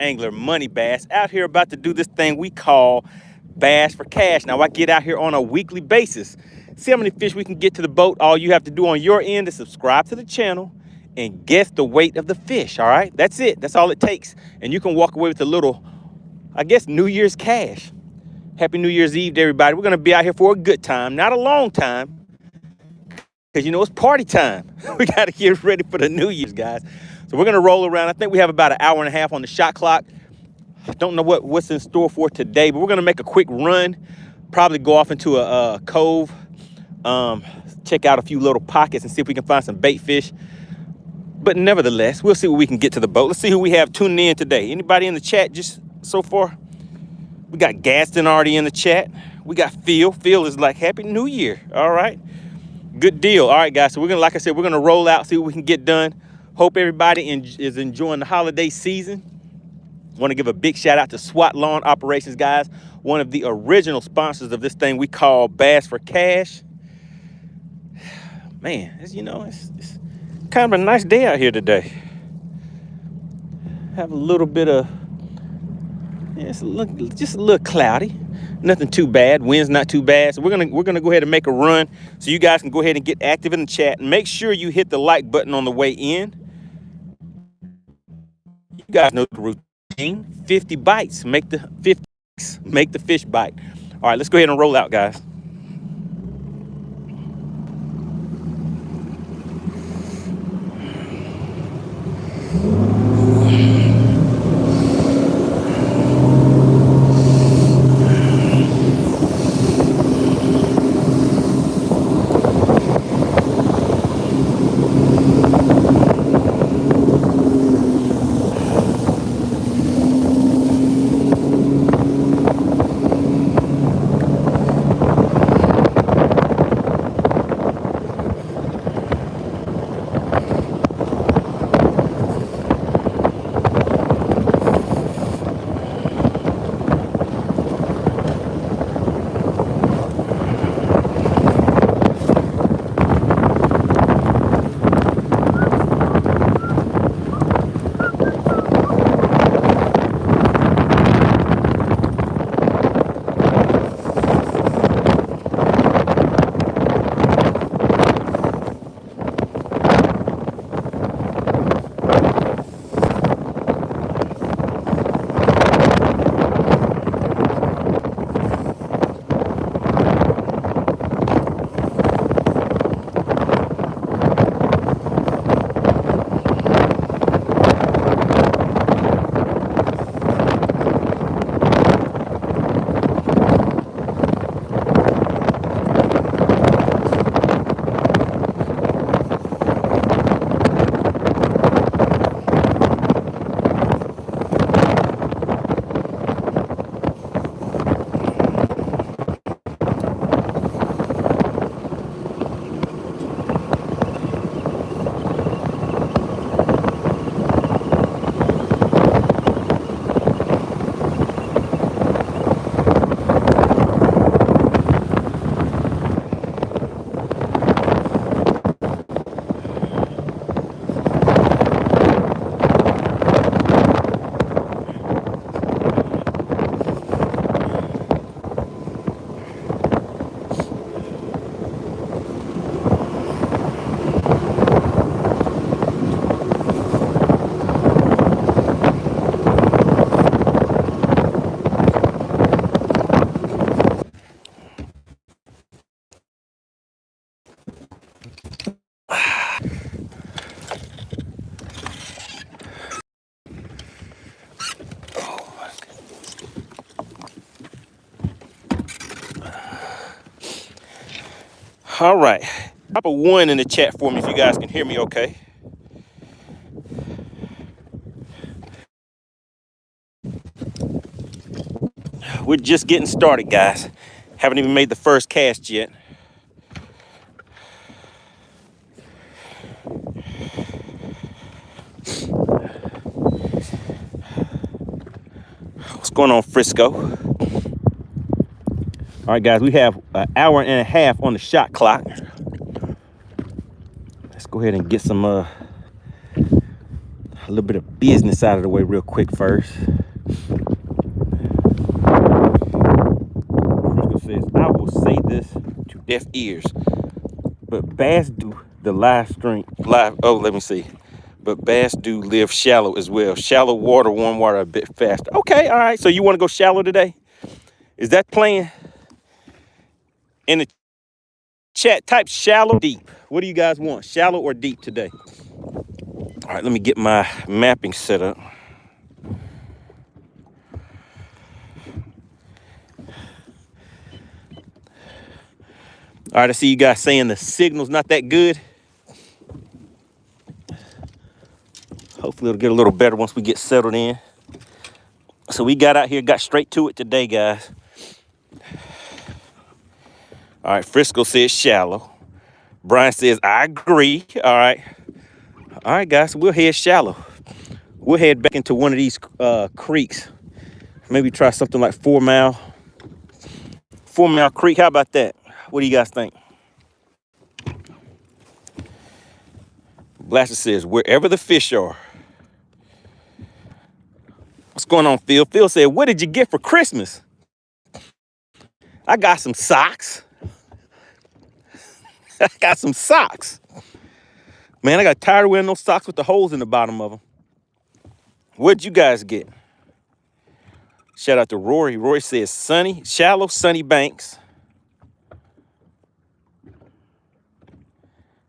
angler MoneyBass out here about to do this thing we call Bass for Cash. Now I get out here on a weekly basis, see how many fish we can get to the boat. All you have to do on your end is subscribe to the channel and guess the weight of the fish. All right, that's it. That's all it takes, and you can walk away with a little, I guess, New Year's cash. Happy New Year's Eve to everybody. We're gonna be out here for a good time, not a long time, because you know it's party time. We got to get ready for the New Year's, guys. So we're gonna roll around. I think we have about an hour and a half on the shot clock. I don't know what's in store for today, but we're gonna make a quick run. Probably go off into a cove, check out a few little pockets and see if we can find some bait fish. But nevertheless, we'll see what we can get to the boat. Let's see who we have tuning in today. Anybody in the chat just so far? We got Gaston already in the chat. We got Phil. Phil is like, Happy New Year. All right. Good deal. All right, guys. So we're going to, like I said, we're going to roll out, see what we can get done. Hope everybody is enjoying the holiday season. Want to give a big shout out to SWAT Lawn Operations, guys. One of the original sponsors of this thing we call Bass for Cash. Man, it's kind of a nice day out here today. Have a little bit of, just a little cloudy. Nothing too bad. Wind's not too bad. So we're gonna go ahead and make a run so you guys can go ahead and get active in the chat. And make sure you hit the like button on the way in. You guys know the routine. 50 bites make the fish bite. All right, let's go ahead and roll out, guys. All right, drop a 1 in the chat for me if you guys can hear me okay. We're just getting started, guys. Haven't even made the first cast yet. What's going on, Frisco? All right, guys, we have an hour and a half on the shot clock. Let's go ahead and get some little bit of business out of the way real quick first. Frisco says, I will say this to deaf ears, but bass do the live. Oh, let me see. But bass do live shallow as well. Shallow water, warm water a bit faster. Okay, all right. So you want to go shallow today? Is that playing? In the chat, type shallow, deep. What do you guys want? Shallow or deep today? All right, let me get my mapping set up. All right, I see you guys saying the signal's not that good. Hopefully it'll get a little better once we get settled in. So we got out here, got straight to it today, guys. All right, Frisco says shallow. Brian says, I agree. All right, guys, we'll head shallow. We'll head back into one of these creeks. Maybe try something like 4 Mile Creek. How about that? What do you guys think? Blaster says, wherever the fish are. What's going on, Phil? Phil said, what did you get for Christmas? I got some socks. I got some socks. Man, I got tired of wearing those socks with the holes in the bottom of them. What'd you guys get? Shout out to Rory. Rory says shallow, sunny banks.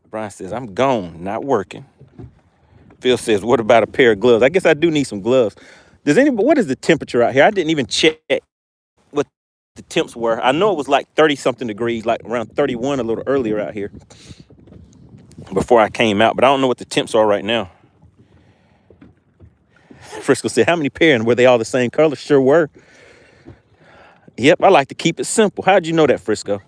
Brian says, I'm gone, not working. Phil says, what about a pair of gloves? I guess I do need some gloves. What is the temperature out here? I didn't even check what the temps were. I know it was like 30 something degrees, like around 31 a little earlier out here before I came out, but I don't know what the temps are right now. Frisco said, how many pairs? And were they all the same color? Sure were. Yep, I like to keep it simple. How'd you know that, Frisco?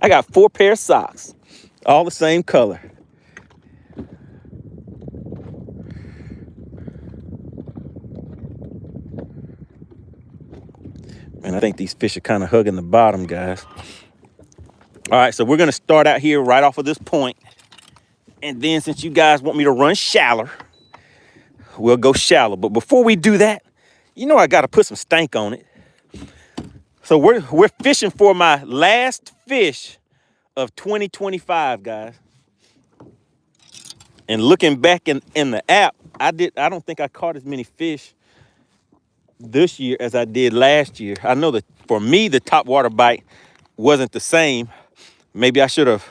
I got 4 pair of socks, all the same color. And I think these fish are kind of hugging the bottom, guys. All right, so we're going to start out here right off of this point. And then since you guys want me to run shallow, we'll go shallow. But before we do that, you know I got to put some stank on it. So we're fishing for my last fish of 2025, guys. And looking back in the app, I don't think I caught as many fish this year as I did last year. I know that for me, the top water bite wasn't the same. Maybe I should have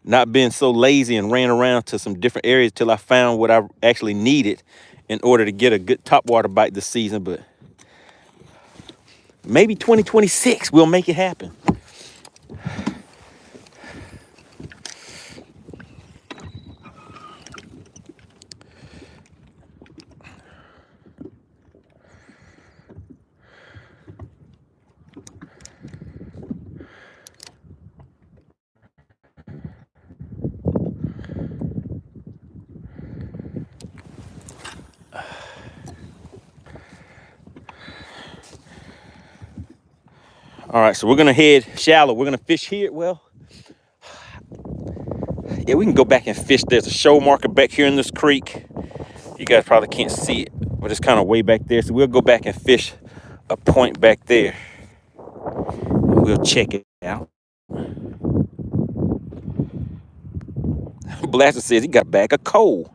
not been so lazy and ran around to some different areas till I found what I actually needed in order to get a good top water bite this season. But maybe 2026 we'll make it happen. All right, so we're gonna head shallow. We're gonna fish here. Well, yeah, we can go back and fish. There's a show marker back here in this creek. You guys probably can't see it, but it's kind of way back there. So we'll go back and fish a point back there. We'll check it out. Blaster says he got a bag of coal.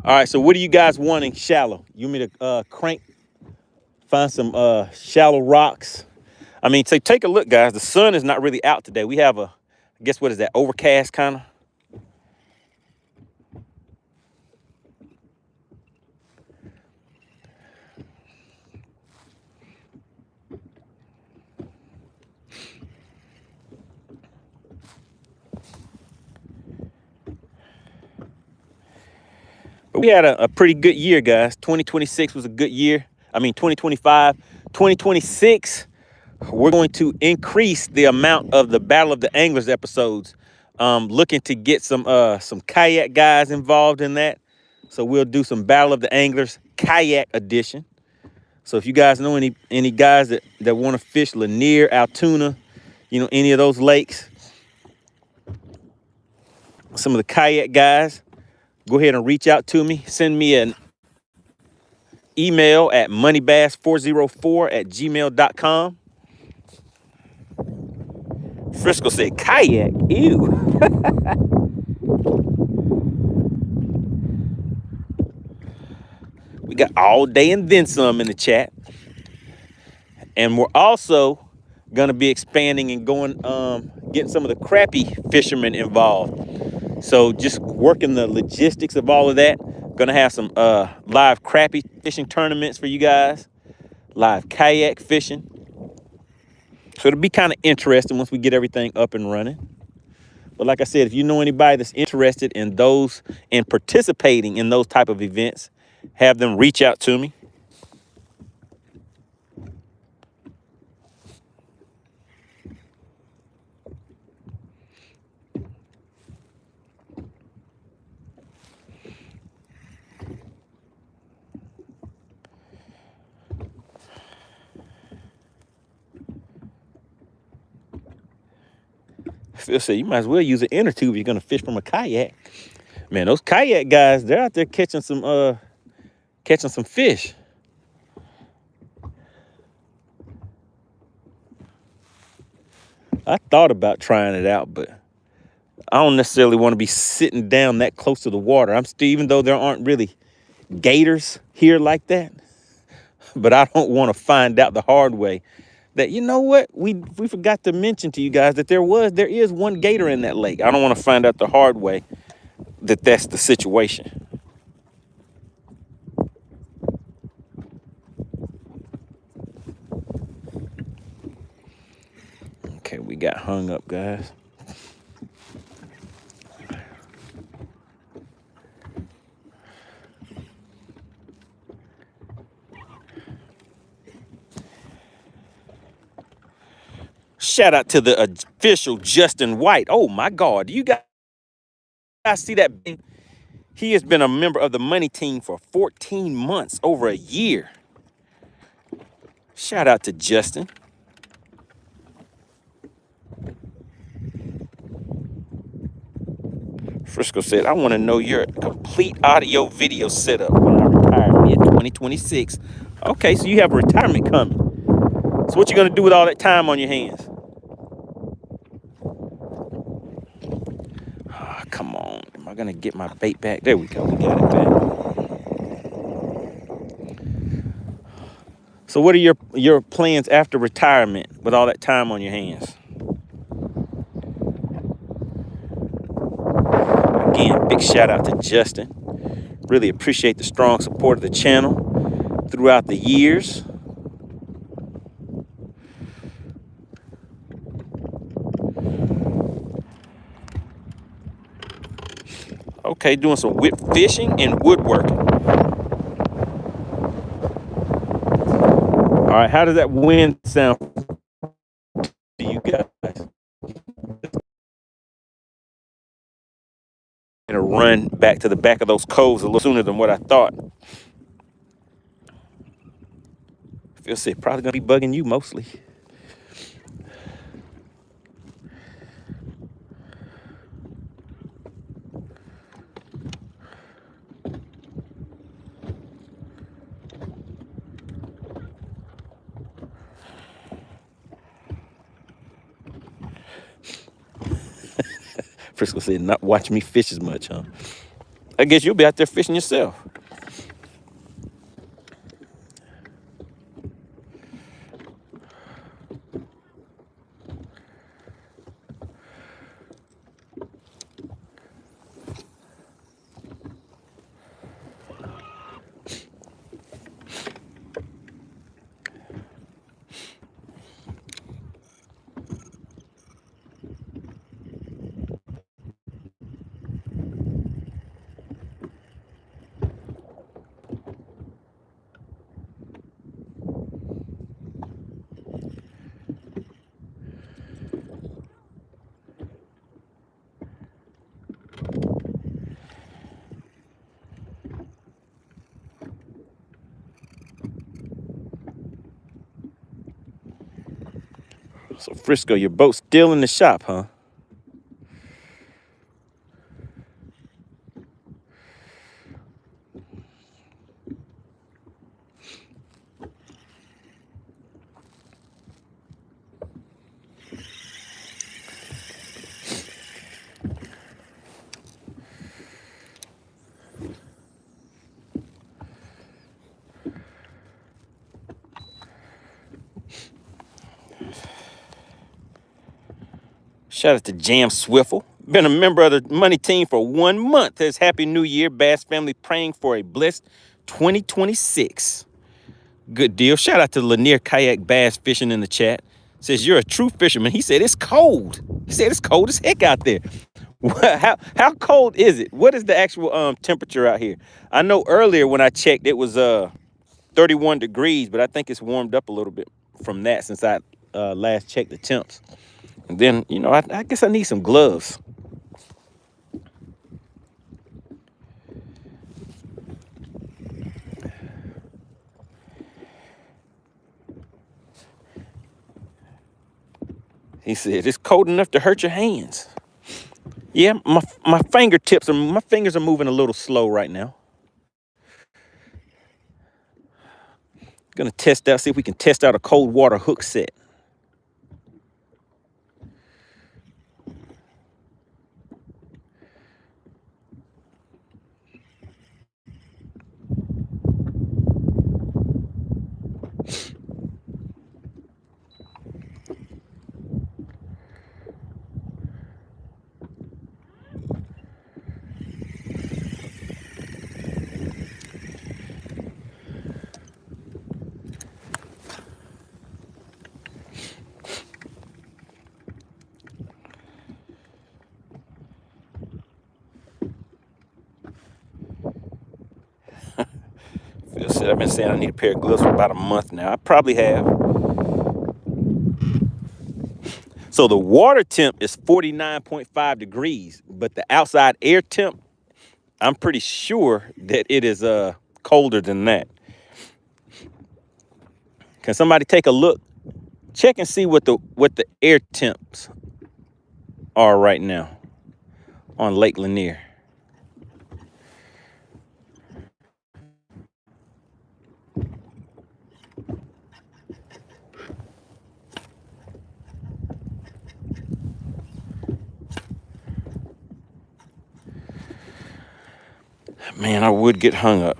All right, so what are you guys wanting shallow? You want me to find some shallow rocks? I mean, take a look, guys. The sun is not really out today. We have I guess what is that, overcast kind of? But we had a pretty good year, guys. 2026 was a good year. I mean, 2025. 2026 We're going to increase the amount of the Battle of the Anglers episodes. Looking to get some kayak guys involved in that. So we'll do some Battle of the Anglers kayak edition. So if you guys know any guys that want to fish Lanier, Altoona, any of those lakes, some of the kayak guys, go ahead and reach out to me. Send me an email at moneybass404@gmail.com. Frisco said kayak. Ew. We got all day and then some in the chat. And we're also gonna be expanding and going, getting some of the crappie fishermen involved. So just working the logistics of all of that. Gonna have some live crappie fishing tournaments for you guys, live kayak fishing. So it'll be kind of interesting once we get everything up and running. But like I said, if you know anybody that's interested in those and participating in those type of events, have them reach out to me. Phil said, you might as well use an inner tube if you're gonna fish from a kayak. Man, those kayak guys, they're out there catching some fish. I thought about trying it out, but I don't necessarily want to be sitting down that close to the water. I'm still, even though there aren't really gators here like that, but I don't want to find out the hard way that, you know what, we forgot to mention to you guys that there is one gator in that lake. I don't want to find out the hard way that that's the situation. Okay, we got hung up, guys. Shout out to the official Justin White. Oh my God, do you guys see that? He has been a member of the Money Team for 14 months, over a year. Shout out to Justin. Frisco said, I want to know your complete audio video setup when I retire mid-2026. Okay, so you have a retirement coming. So what you going to do with all that time on your hands? Oh, come on. Am I going to get my bait back? There we go. We got it back. So what are your plans after retirement with all that time on your hands? Again, big shout out to Justin. Really appreciate the strong support of the channel throughout the years. Okay, doing some whip fishing and woodworking. All right, how does that wind sound to you guys? Gonna run back to the back of those coves a little sooner than what I thought. Phil said probably gonna be bugging you mostly. Frisco said not watch me fish as much, huh? I guess you'll be out there fishing yourself. So Frisco, your boat's still in the shop, huh? Shout out to Jam Swiffle. Been a member of the Money Team for 1 month. Says Happy New Year, Bass family, praying for a blessed 2026. Good deal. Shout out to Lanier Kayak Bass Fishing in the chat. Says you're a true fisherman. He said it's cold. He said it's cold as heck out there. How cold is it? What is the actual temperature out here? I know earlier when I checked it was 31 degrees, but I think it's warmed up a little bit from that since I last checked the temps. And then, you know, I guess I need some gloves. He said, it's cold enough to hurt your hands. Yeah, my fingers are moving a little slow right now. Gonna test out, see if we can test out a cold water hook set. Phil said, I've been saying I need a pair of gloves for about a month now. I probably have. So the water temp is 49.5 degrees, but the outside air temp, I'm pretty sure that it is colder than that. Can somebody take a look? Check and see what the air temps are right now on Lake Lanier. Man, I would get hung up.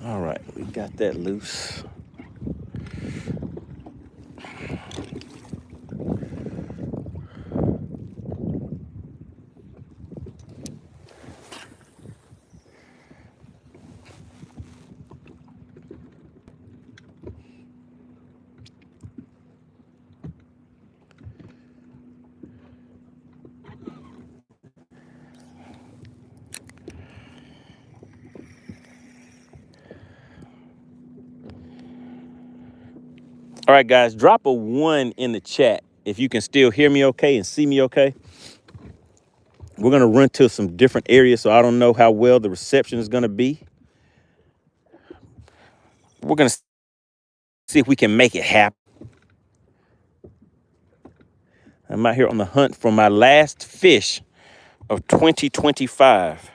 All right, we got that loose. All right, guys, drop a 1 in the chat if you can still hear me okay and see me okay. We're going to run to some different areas, so I don't know how well the reception is going to be. We're going to see if we can make it happen. I'm out here on the hunt for my last fish of 2025.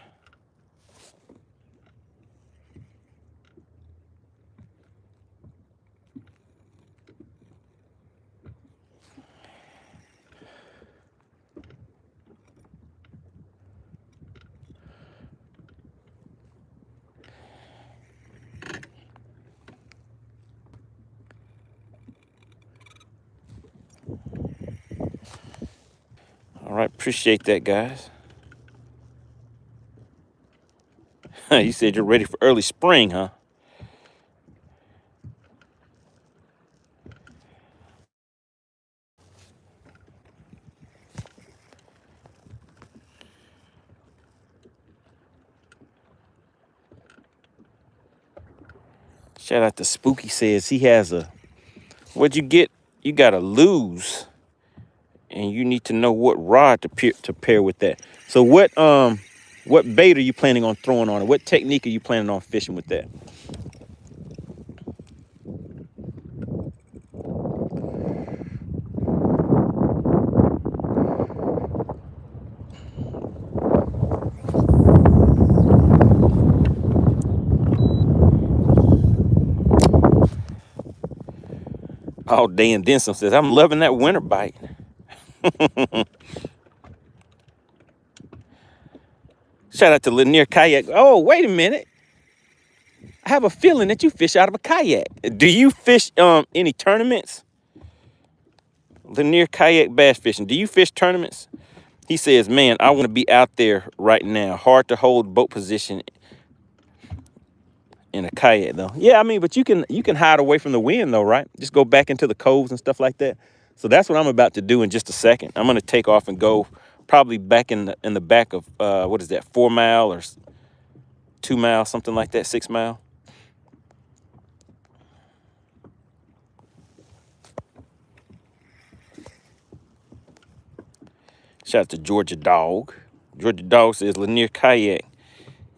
right, appreciate that, guys. You said you're ready for early spring, huh? Shout out to Spooky, says he has a, what'd you get? You got to lose, and you need to know what rod to pair with that. So what bait are you planning on throwing on it? What technique are you planning on fishing with that? All day and then some says, I'm loving that winter bite. Shout out to Lanier Kayak. Oh, wait a minute. I have a feeling that you fish out of a kayak. Do you fish any tournaments? Lanier Kayak bass fishing. Do you fish tournaments? He says, man, I want to be out there right now. Hard to hold boat position in a kayak though. Yeah, I mean, but you can hide away from the wind though, right? Just go back into the coves and stuff like that. So that's what I'm about to do in just a second. I'm gonna take off and go probably back in the back of what is that, 4 mile or 2 miles, something like that, 6 mile. Shout out to Georgia Dog. Georgia Dog says, Lanier Kayak,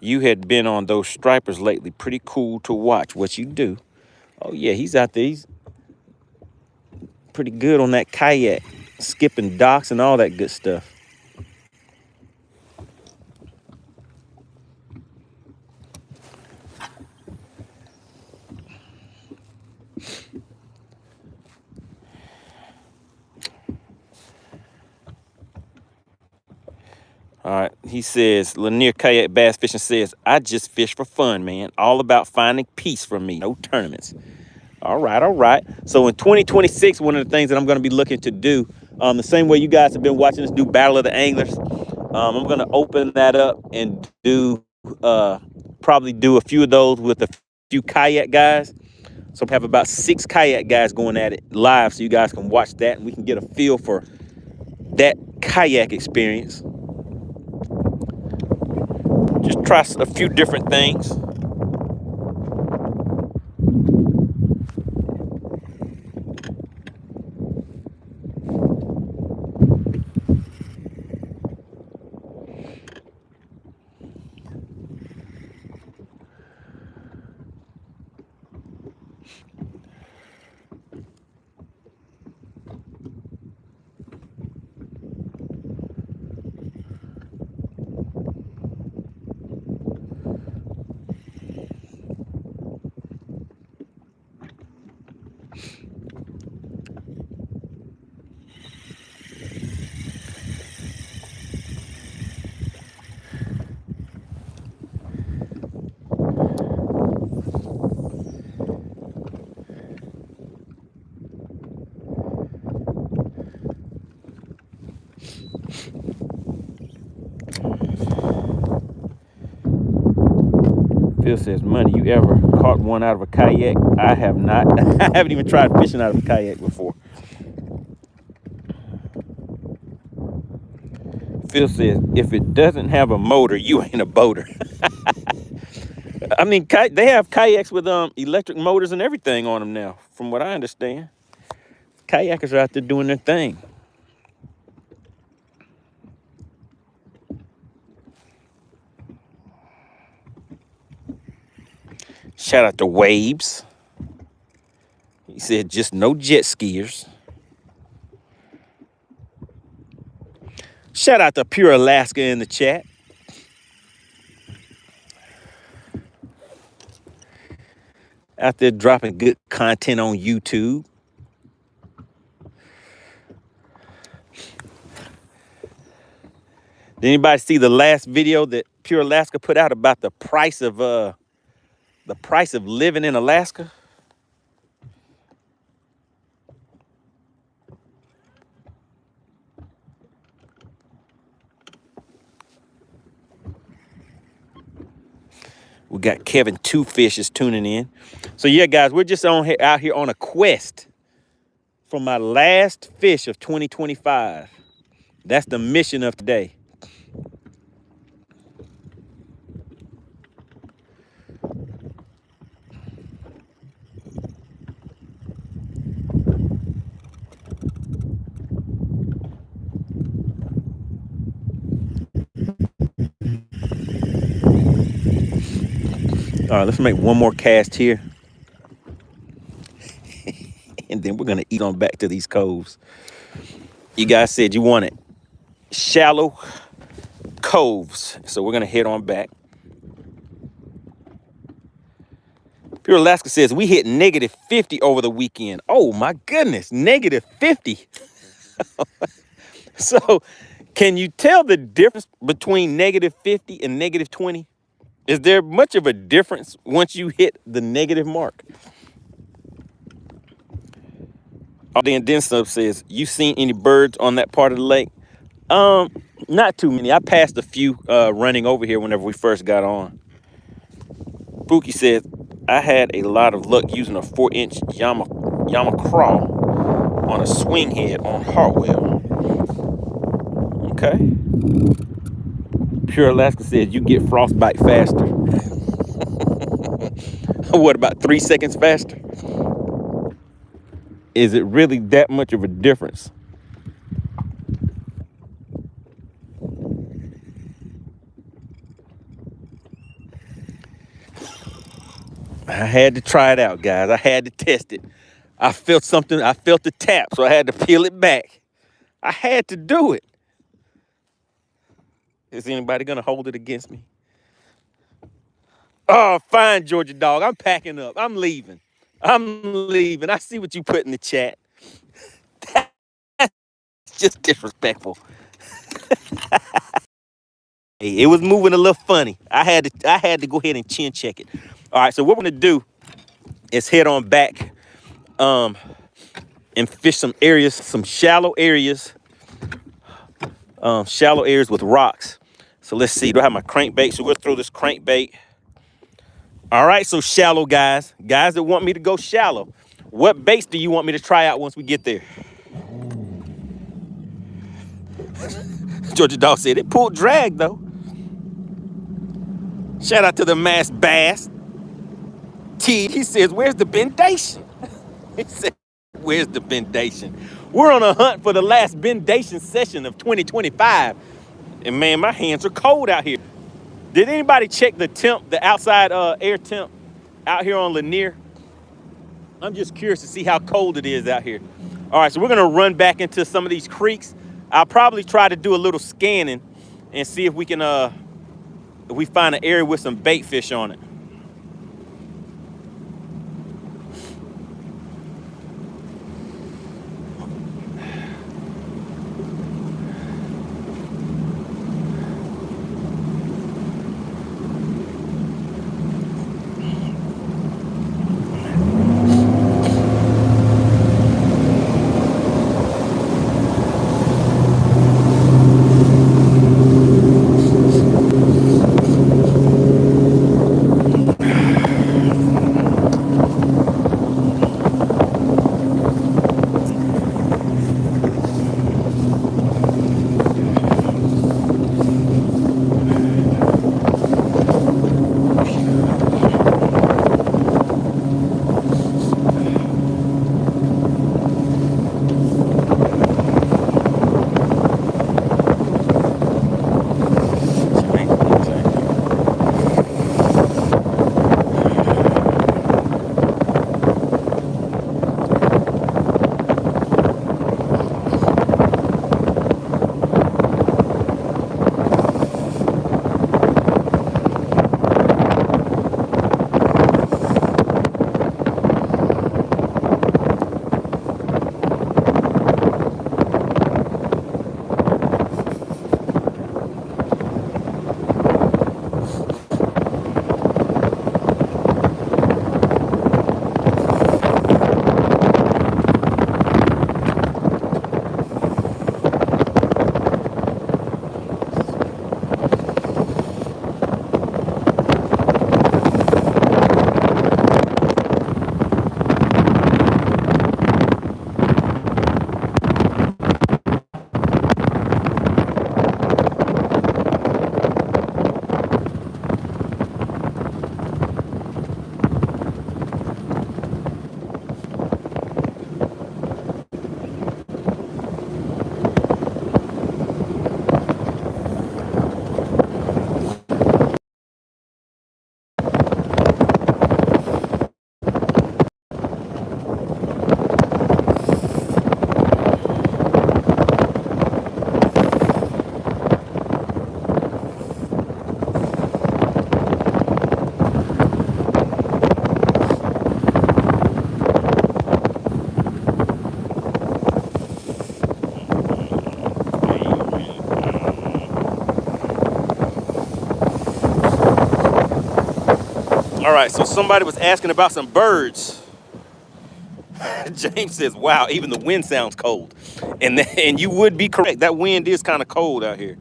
you had been on those stripers lately. Pretty cool to watch what you do. Oh yeah, he's out there. He's pretty good on that kayak, skipping docks and all that good stuff. All right, he says, Lanier Kayak Bass Fishing says, I just fish for fun, man. All about finding peace for me. No tournaments. All right, all right. So in 2026, one of the things that I'm going to be looking to do, the same way you guys have been watching us do Battle of the Anglers, I'm going to open that up and do probably do a few of those with a few kayak guys. So I have about 6 kayak guys going at it live, so you guys can watch that and we can get a feel for that kayak experience. Just try a few different things. Phil says, Money, you ever caught one out of a kayak? I have not. I haven't even tried fishing out of a kayak before. Phil says, if it doesn't have a motor, you ain't a boater. I mean, they have kayaks with electric motors and everything on them now, from what I understand. Kayakers are out there doing their thing. Shout out to Waves. He said, just no jet skiers. Shout out to Pure Alaska in the chat. Out there dropping good content on YouTube. Did anybody see the last video that Pure Alaska put out about the price of living in Alaska? We got Kevin Two Fishes tuning in. So yeah, guys, we're just out here on a quest for my last fish of 2025. That's the mission of today. All right, let's make one more cast here. And then we're gonna eat on back to these coves. You guys said you wanted shallow coves. So we're gonna head on back. Pure Alaska says we hit negative 50 over the weekend. Oh my goodness, negative 50. So can you tell the difference between negative 50 and negative 20? Is there much of a difference once you hit the negative mark? Dan Sub says, you seen any birds on that part of the lake? Not too many. I passed a few running over here whenever we first got on. Pookie says, I had a lot of luck using a 4-inch Yama crawl on a swing head on Hartwell. Okay. Pure Alaska says, you get frostbite faster. What, about 3 seconds faster? Is it really that much of a difference? I had to try it out, guys. I had to test it. I felt something. I felt the tap, so I had to peel it back. I had to do it. Is anybody going to hold it against me? Oh, fine, Georgia dog. I'm packing up. I'm leaving. I see what you put in the chat. That's just disrespectful. Hey, it was moving a little funny. I had to go ahead and chin check it. All right, so what we're gonna do is head on back and fish some areas, some shallow areas with rocks. So let's see. Do I have my crankbait? So we'll throw this crankbait. All right, so shallow guys that want me to go shallow. What baits do you want me to try out once we get there? Georgia Dog said it pulled drag though. Shout out to the Mass Bass. He says, where's the bendation? He said, where's the bendation? We're on a hunt for the last bendation session of 2025. And man, my hands are cold out here. Did anybody check the temp, the outside air temp out here on Lanier? I'm just curious to see how cold it is out here. All right, so we're gonna run back into some of these creeks. I'll probably try to do a little scanning and see if we can, if we find an area with some bait fish on it. All right, so somebody was asking about some birds. James says, wow, even the wind sounds cold. And you would be correct. That wind is kind of cold out here.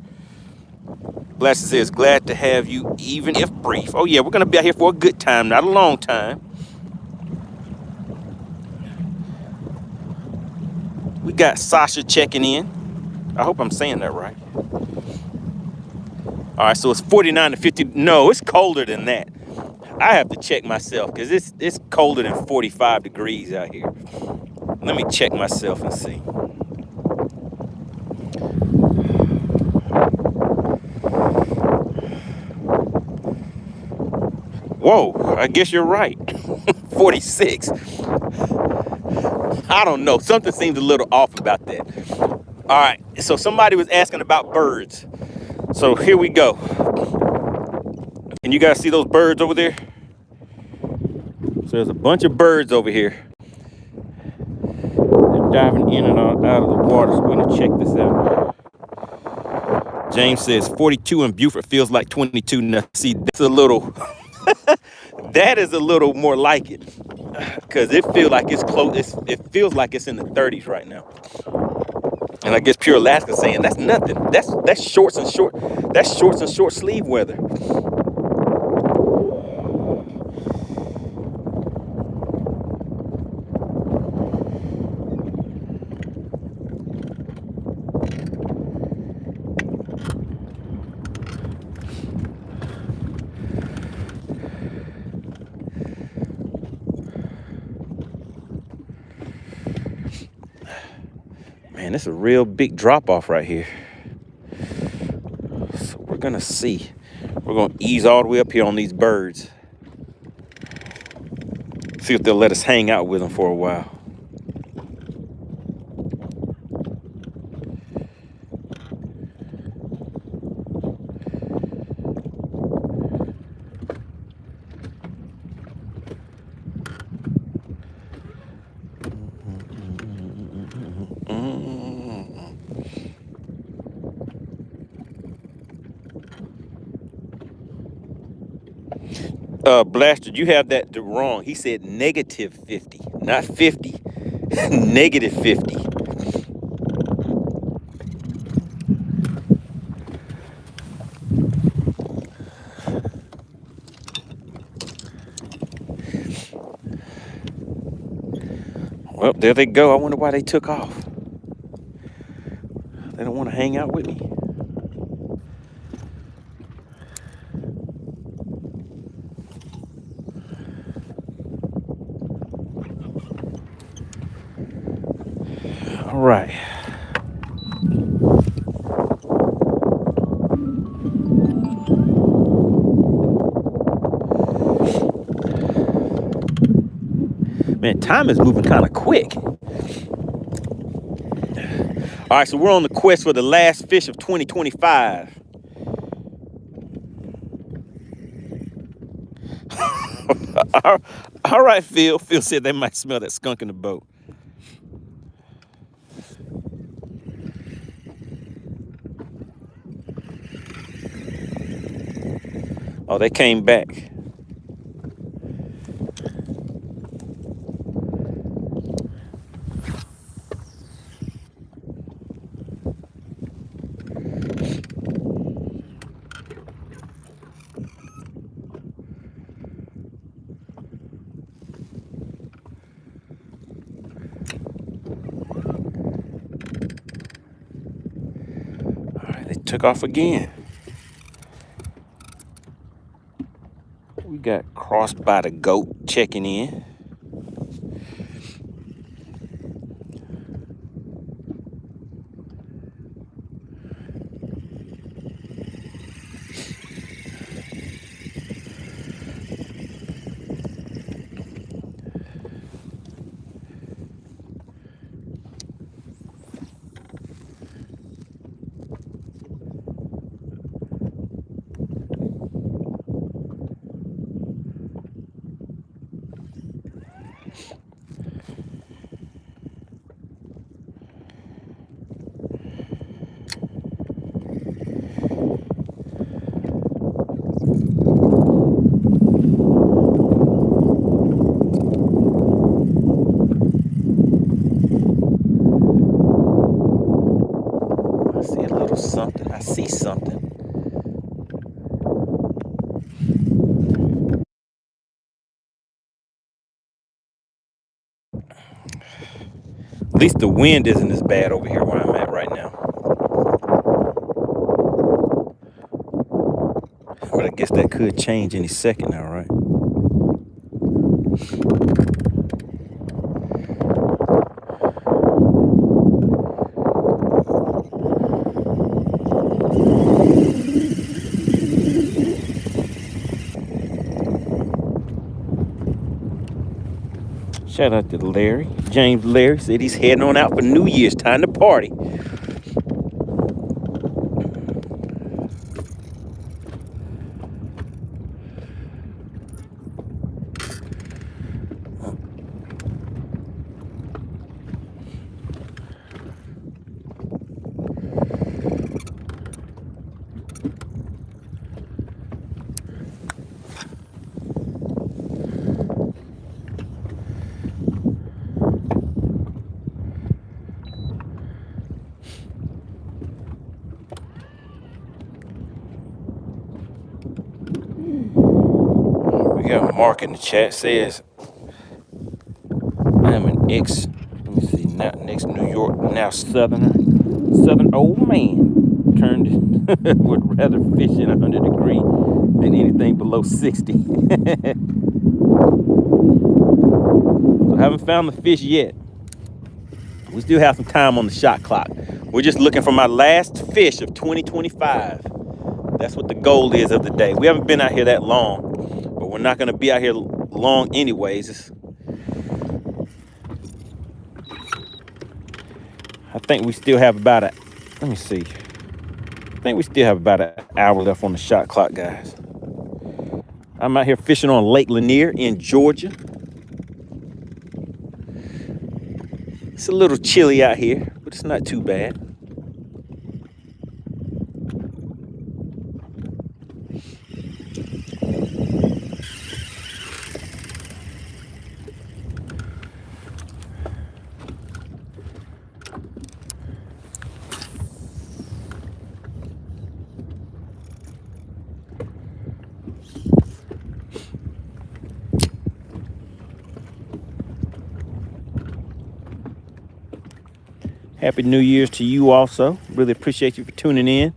Blasted says, glad to have you, even if brief. Oh, yeah, we're going to be out here for a good time, not a long time. We got Sasha checking in. I hope I'm saying that right. All right, so it's 49 to 50. No, it's colder than that. I have to check myself because it's colder than 45 degrees out here. Let me check myself and see. Whoa, I guess you're right. 46. I don't know. Something seems a little off about that. All right, so somebody was asking about birds. So here we go. Can you guys see those birds over there? So there's a bunch of birds over here. They're diving in and out of the water. So we're gonna check this out. James says 42 in Beaufort feels like 22. Now, see, that's a little, that is a little more like it. Because it feels like it's close. It feels like it's in the 30s right now. And I guess Pure Alaska's saying that's nothing. That's shorts and short sleeve weather. Man, it's a real big drop off right here. So we're gonna see. We're gonna ease all the way up here on these birds. See if they'll let us hang out with them for a while. Blaster, you have that wrong. He said negative 50, not 50, negative 50. Well, there they go. I wonder why they took off. They don't want to hang out with me. All right. Man, time is moving kind of quick. All right, so we're on the quest for the last fish of 2025. All right, Phil. Phil said they might smell that skunk in the boat. Oh, they came back. All right, they took off again. We got Crossed by the Goat checking in. something. At least the wind isn't as bad over here where I'm at right now. But I guess that could change any second now, right? Shout out to Larry. James Larry said he's heading on out for New Year's. Time to party. Got Mark in the chat says I am an ex, let me see, not next New York, now Southern old man turned would rather fish in 100 degrees than anything below 60. So haven't found the fish yet. We still have some time on the shot clock. We're just looking for my last fish of 2025. That's what the goal is of the day. We haven't been out here that long. We're not going to be out here long anyways. I think we still have about let me see. I think we still have about an hour left on the shot clock, guys. I'm out here fishing on Lake Lanier in Georgia. It's a little chilly out here, but it's not too bad. Happy New Year's to you also. Really appreciate you for tuning in.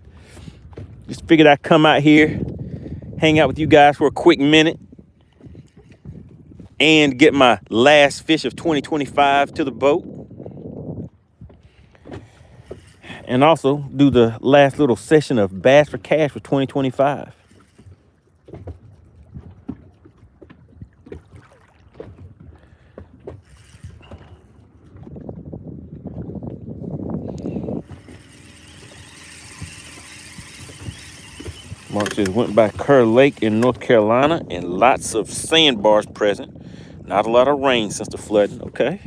Just figured I'd come out here, hang out with you guys for a quick minute, and get my last fish of 2025 to the boat. And also do the last little session of Bass for Cash for 2025. Mark says, went by Kerr Lake in North Carolina and lots of sandbars present. Not a lot of rain since the flooding, okay?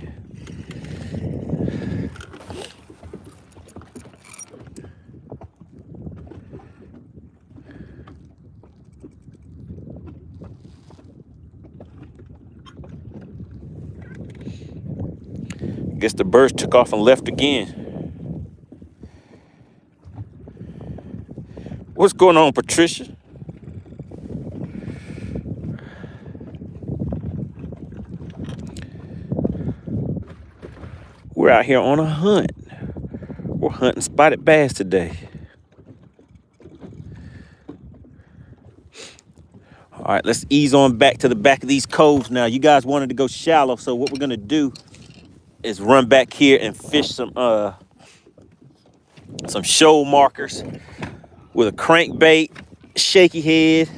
Guess the birds took off and left again. What's going on, Patricia? We're out here on a hunt. We're hunting spotted bass today. All right, let's ease on back to the back of these coves now. You guys wanted to go shallow, so what we're gonna do is run back here and fish some shoal markers with a crankbait, shaky head,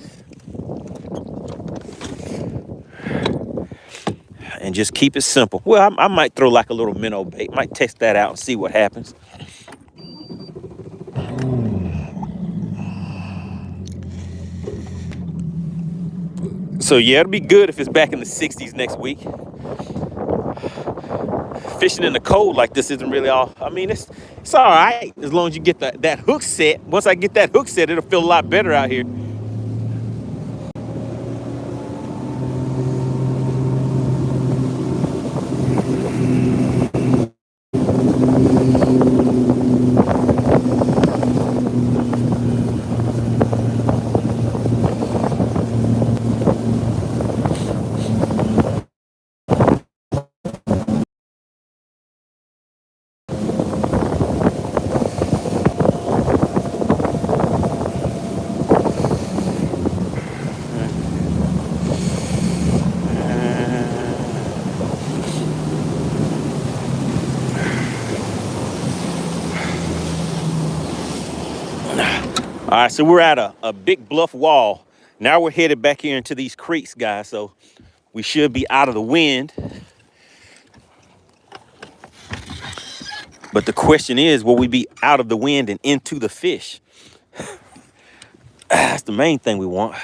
and just keep it simple. Well, I might throw like a little minnow bait. Might test that out and see what happens. So yeah, it'll be good if it's back in the 60s next week. Fishing in the cold like this isn't really all. I mean, it's all right as long as you get that hook set. Once I get that hook set, it'll feel a lot better out here. All right, so we're at a big bluff wall. Now we're headed back here into these creeks, guys, so we should be out of the wind. But the question is, will we be out of the wind and into the fish? That's the main thing we want.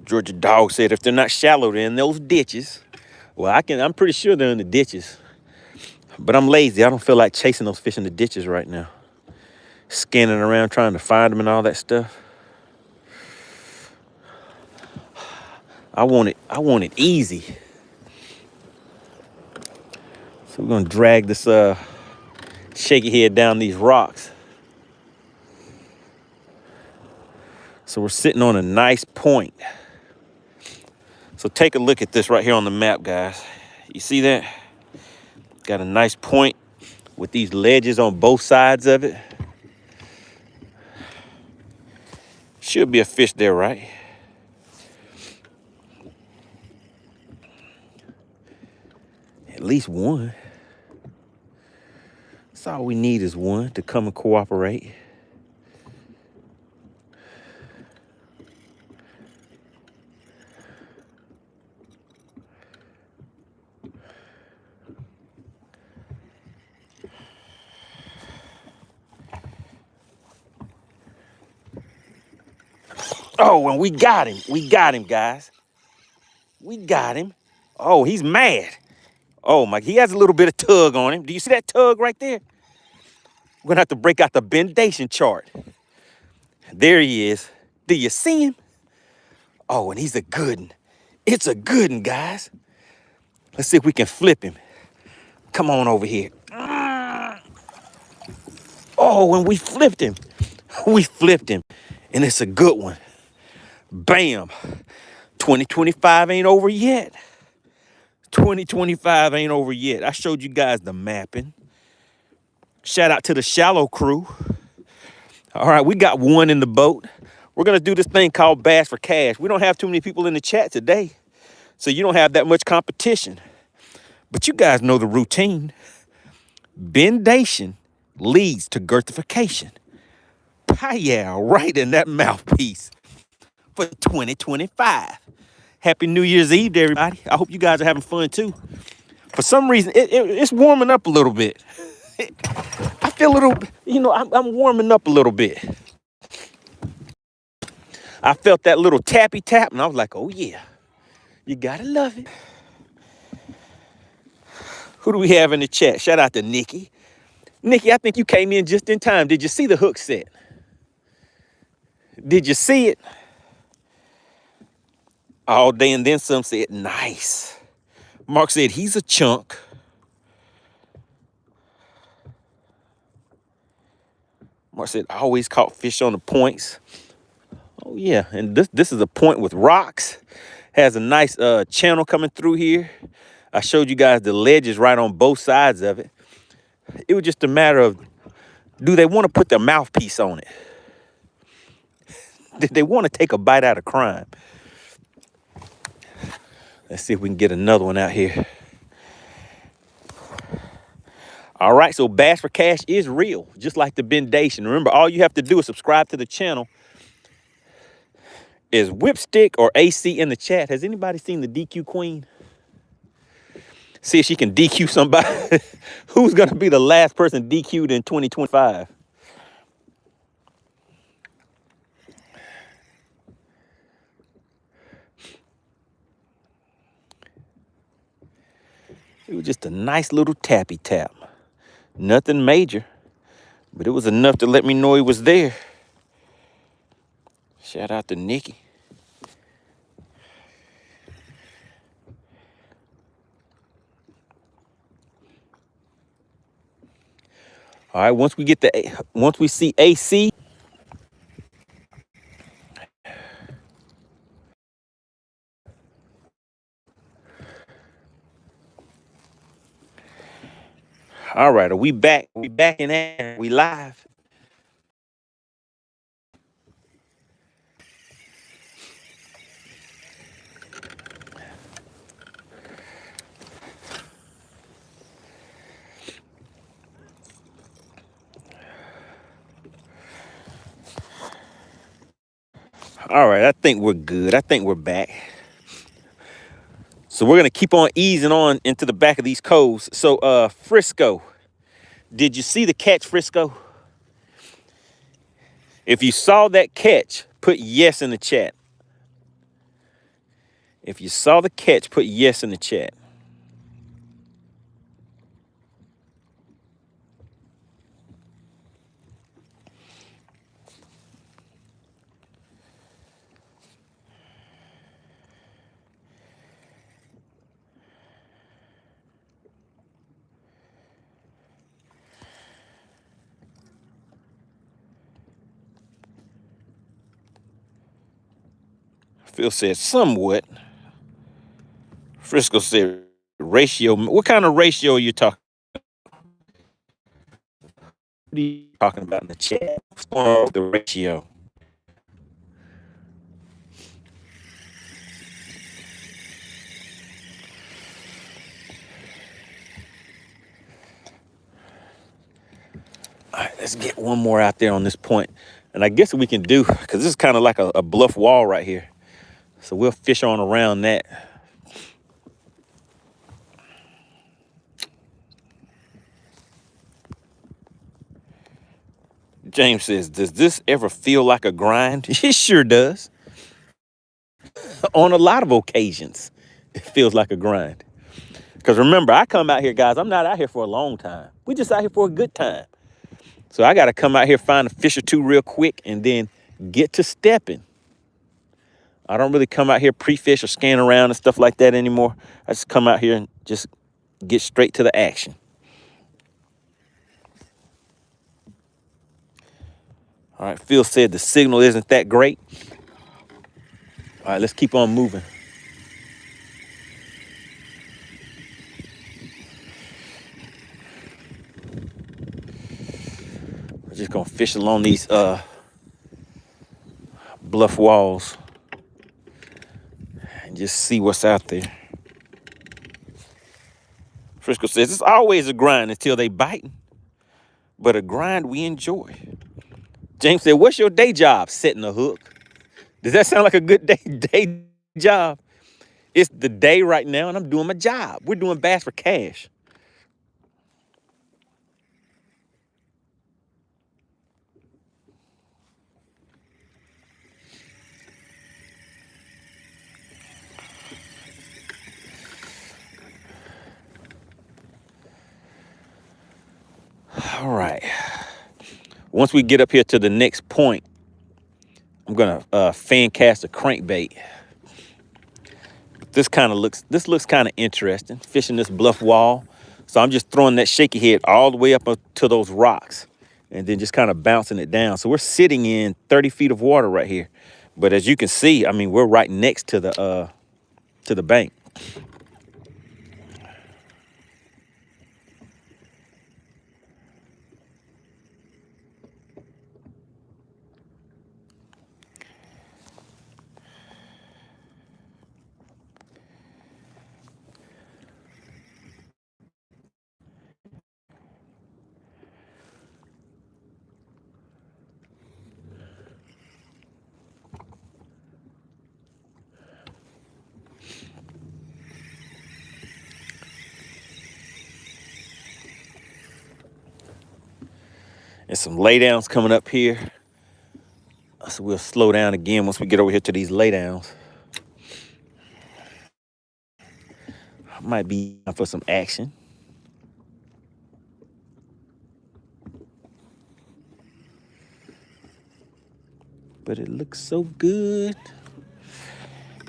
Georgia Dog said if they're not shallow, they're in those ditches. Well, I'm pretty sure they're in the ditches. But I'm lazy. I don't feel like chasing those fish in the ditches right now. Scanning around trying to find them and all that stuff. I want it easy. So we're gonna drag this shaky head down these rocks. So we're sitting on a nice point. So take a look at this right here on the map, guys. You see that? Got a nice point with these ledges on both sides of it. Should be a fish there, right? At least one. That's all we need is one to come and cooperate. Oh, and we got him. We got him, guys. We got him. Oh, he's mad. Oh, my, he has a little bit of tug on him. Do you see that tug right there? We're gonna have to break out the bendation chart. There he is. Do you see him? Oh, and he's a good one. It's a good one, guys. Let's see if we can flip him. Come on over here. Oh, and we flipped him. We flipped him. And it's a good one. Bam. 2025 ain't over yet. 2025 ain't over yet. I showed you guys the mapping. Shout out to the shallow crew. All right, we got one in the boat. We're going to do this thing called Bass for Cash. We don't have too many people in the chat today, so you don't have that much competition. But you guys know the routine. Bendation leads to girthification. Hi-yeah, right in that mouthpiece for 2025. Happy New Year's Eve to everybody. I hope you guys are having fun too. For some reason, it's warming up a little bit. I feel a little, I'm warming up a little bit. I felt that little tappy tap and I was like, oh yeah, you gotta love it. Who do we have in the chat? Shout out to Nikki. Nikki, I think you came in just in time. Did you see the hook set? Did you see it? All day and then some said, nice. Mark said, he's a chunk. Mark said, I always caught fish on the points. Oh yeah, and this is a point with rocks. Has a nice channel coming through here. I showed you guys the ledges right on both sides of it. It was just a matter of, do they want to put their mouthpiece on it? Did they want to take a bite out of crime? Let's see if we can get another one out here. All right, so Bass for Cash is real, just like the bendation. Remember, all you have to do is subscribe to the channel. Is Whipstick or AC in the chat? Has anybody seen the DQ Queen? See if she can DQ somebody. Who's going to be the last person DQ'd in 2025? It was just a nice little tappy tap. Nothing major, but it was enough to let me know he was there. Shout out to Nikki. All right, once we see AC. All right, are we back? We back in air. We live. All right, I think we're good. I think we're back. So we're gonna keep on easing on into the back of these coves. So Frisco, did you see the catch, Frisco? If you saw that catch, put yes in the chat. If you saw the catch, put yes in the chat. Phil said somewhat. Frisco said ratio. What kind of ratio are you talking? What are you talking about in the chat? What's going on with the ratio? All right, let's get one more out there on this point. And I guess what we can do, because this is kind of like a bluff wall right here. So we'll fish on around that. James says, does this ever feel like a grind? It sure does. On a lot of occasions, it feels like a grind. Because remember, I come out here, guys, I'm not out here for a long time. We just out here for a good time. So I got to come out here, find a fish or two real quick, and then get to stepping. I don't really come out here pre-fish or scan around and stuff like that anymore. I just come out here and just get straight to the action. All right, Phil said the signal isn't that great. All right, let's keep on moving. We're just gonna fish along these bluff walls and just see what's out there. Frisco says it's always a grind until they bite, but a grind we enjoy. James said, what's your day job? Setting a hook. Does that sound like a good day job? It's the day right now, and I'm doing my job. We're doing Bass for Cash. All right. Once we get up here to the next point, I'm gonna fan cast a crankbait. This looks kind of interesting, fishing this bluff wall. So I'm just throwing that shaky head all the way up to those rocks and then just kind of bouncing it down. So we're sitting in 30 feet of water right here. But as you can see, I mean, we're right next to the bank. And some laydowns coming up here. So we'll slow down again once we get over here to these laydowns. Might be time for some action. But it looks so good.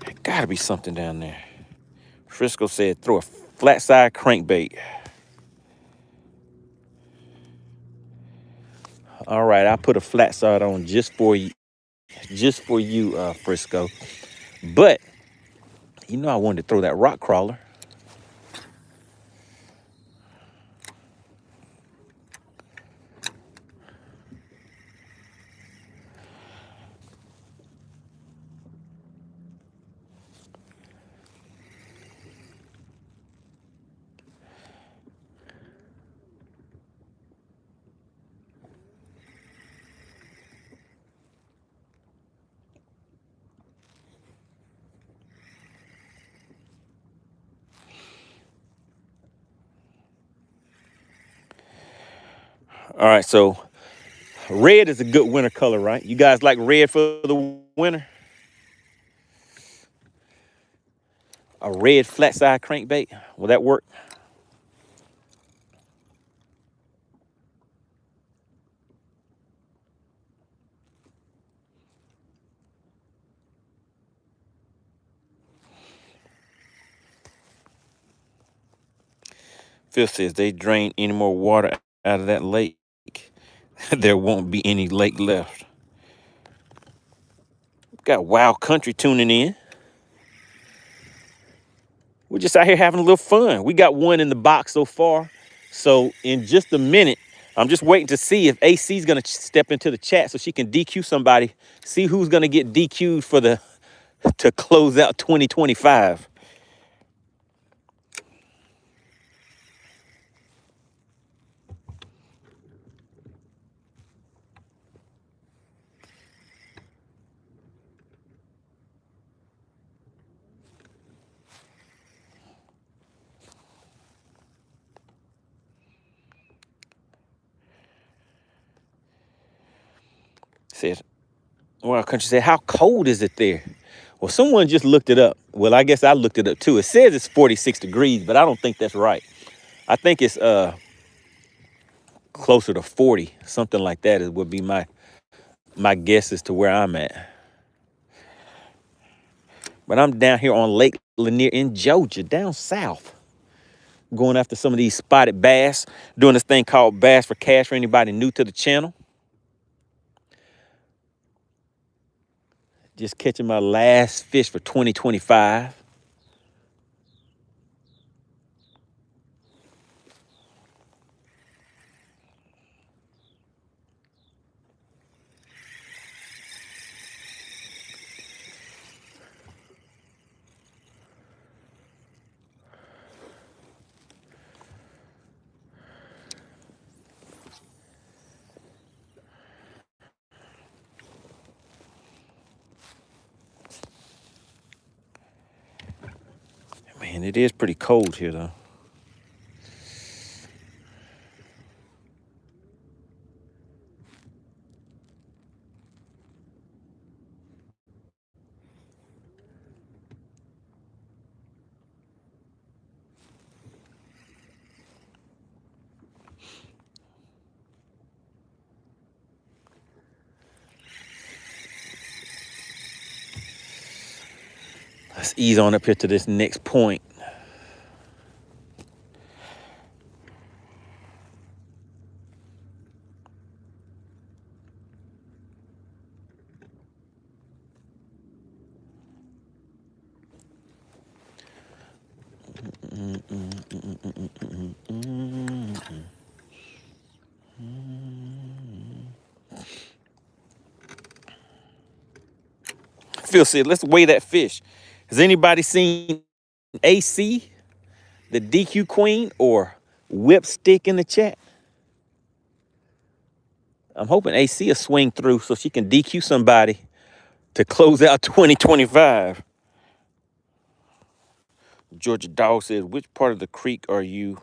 There gotta be something down there. Frisco said throw a flat side crankbait. All right, I put a flat side on just for you, Frisco. But you know I wanted to throw that rock crawler. All right, so red is a good winter color, right? You guys like red for the winter? A red flat side crankbait, will that work? Phil says they drain any more water out of that lake, there won't be any lake left. Got Wild Country tuning in. We're just out here having a little fun. We got one in the box so far. So in just a minute, I'm just waiting to see if AC is gonna step into the chat so she can DQ somebody. See who's gonna get DQ'd for to close out 2025. Said, Wild Country said, how cold is it there? Well, someone just looked it up. Well, I guess I looked it up too. It says it's 46 degrees, but I don't think that's right. I think it's closer to 40, something like that would be my guess as to where I'm at. But I'm down here on Lake Lanier in Georgia, down south, going after some of these spotted bass, doing this thing called Bass for Cash for anybody new to the channel. Just catching my last fish for 2025. Man, it is pretty cold here though. Let's ease on up here to this next point. Phil said, let's weigh that fish. Has anybody seen AC, the DQ queen, or whipstick in the chat? I'm hoping AC will swing through so she can DQ somebody to close out 2025. Georgia Dog says, which part of the creek are you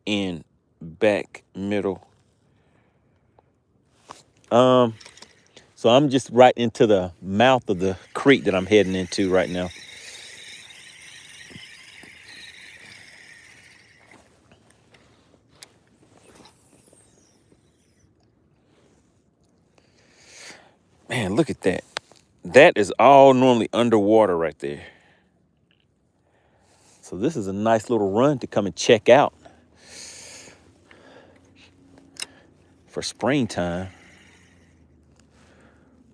in? Back, middle? So I'm just right into the mouth of the creek that I'm heading into right now. Man, look at that. That is all normally underwater right there. So this is a nice little run to come and check out for springtime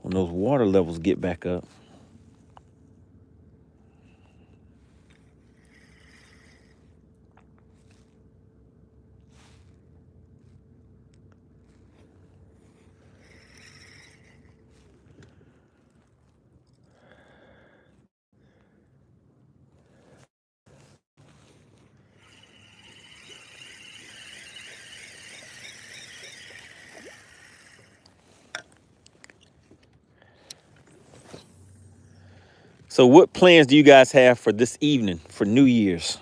when those water levels get back up. So what plans do you guys have for this evening, for New Year's?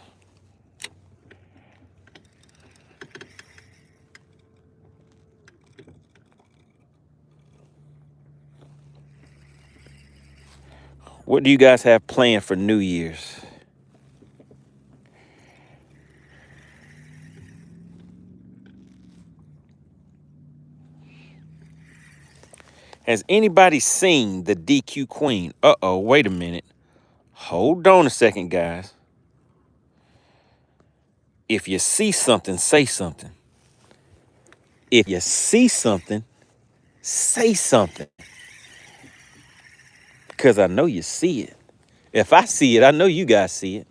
What do you guys have planned for New Year's? Has anybody seen the DQ Queen? Uh-oh, wait a minute. Hold on a second, guys. If you see something, say something. If you see something, say something. Because I know you see it. If I see it, I know you guys see it.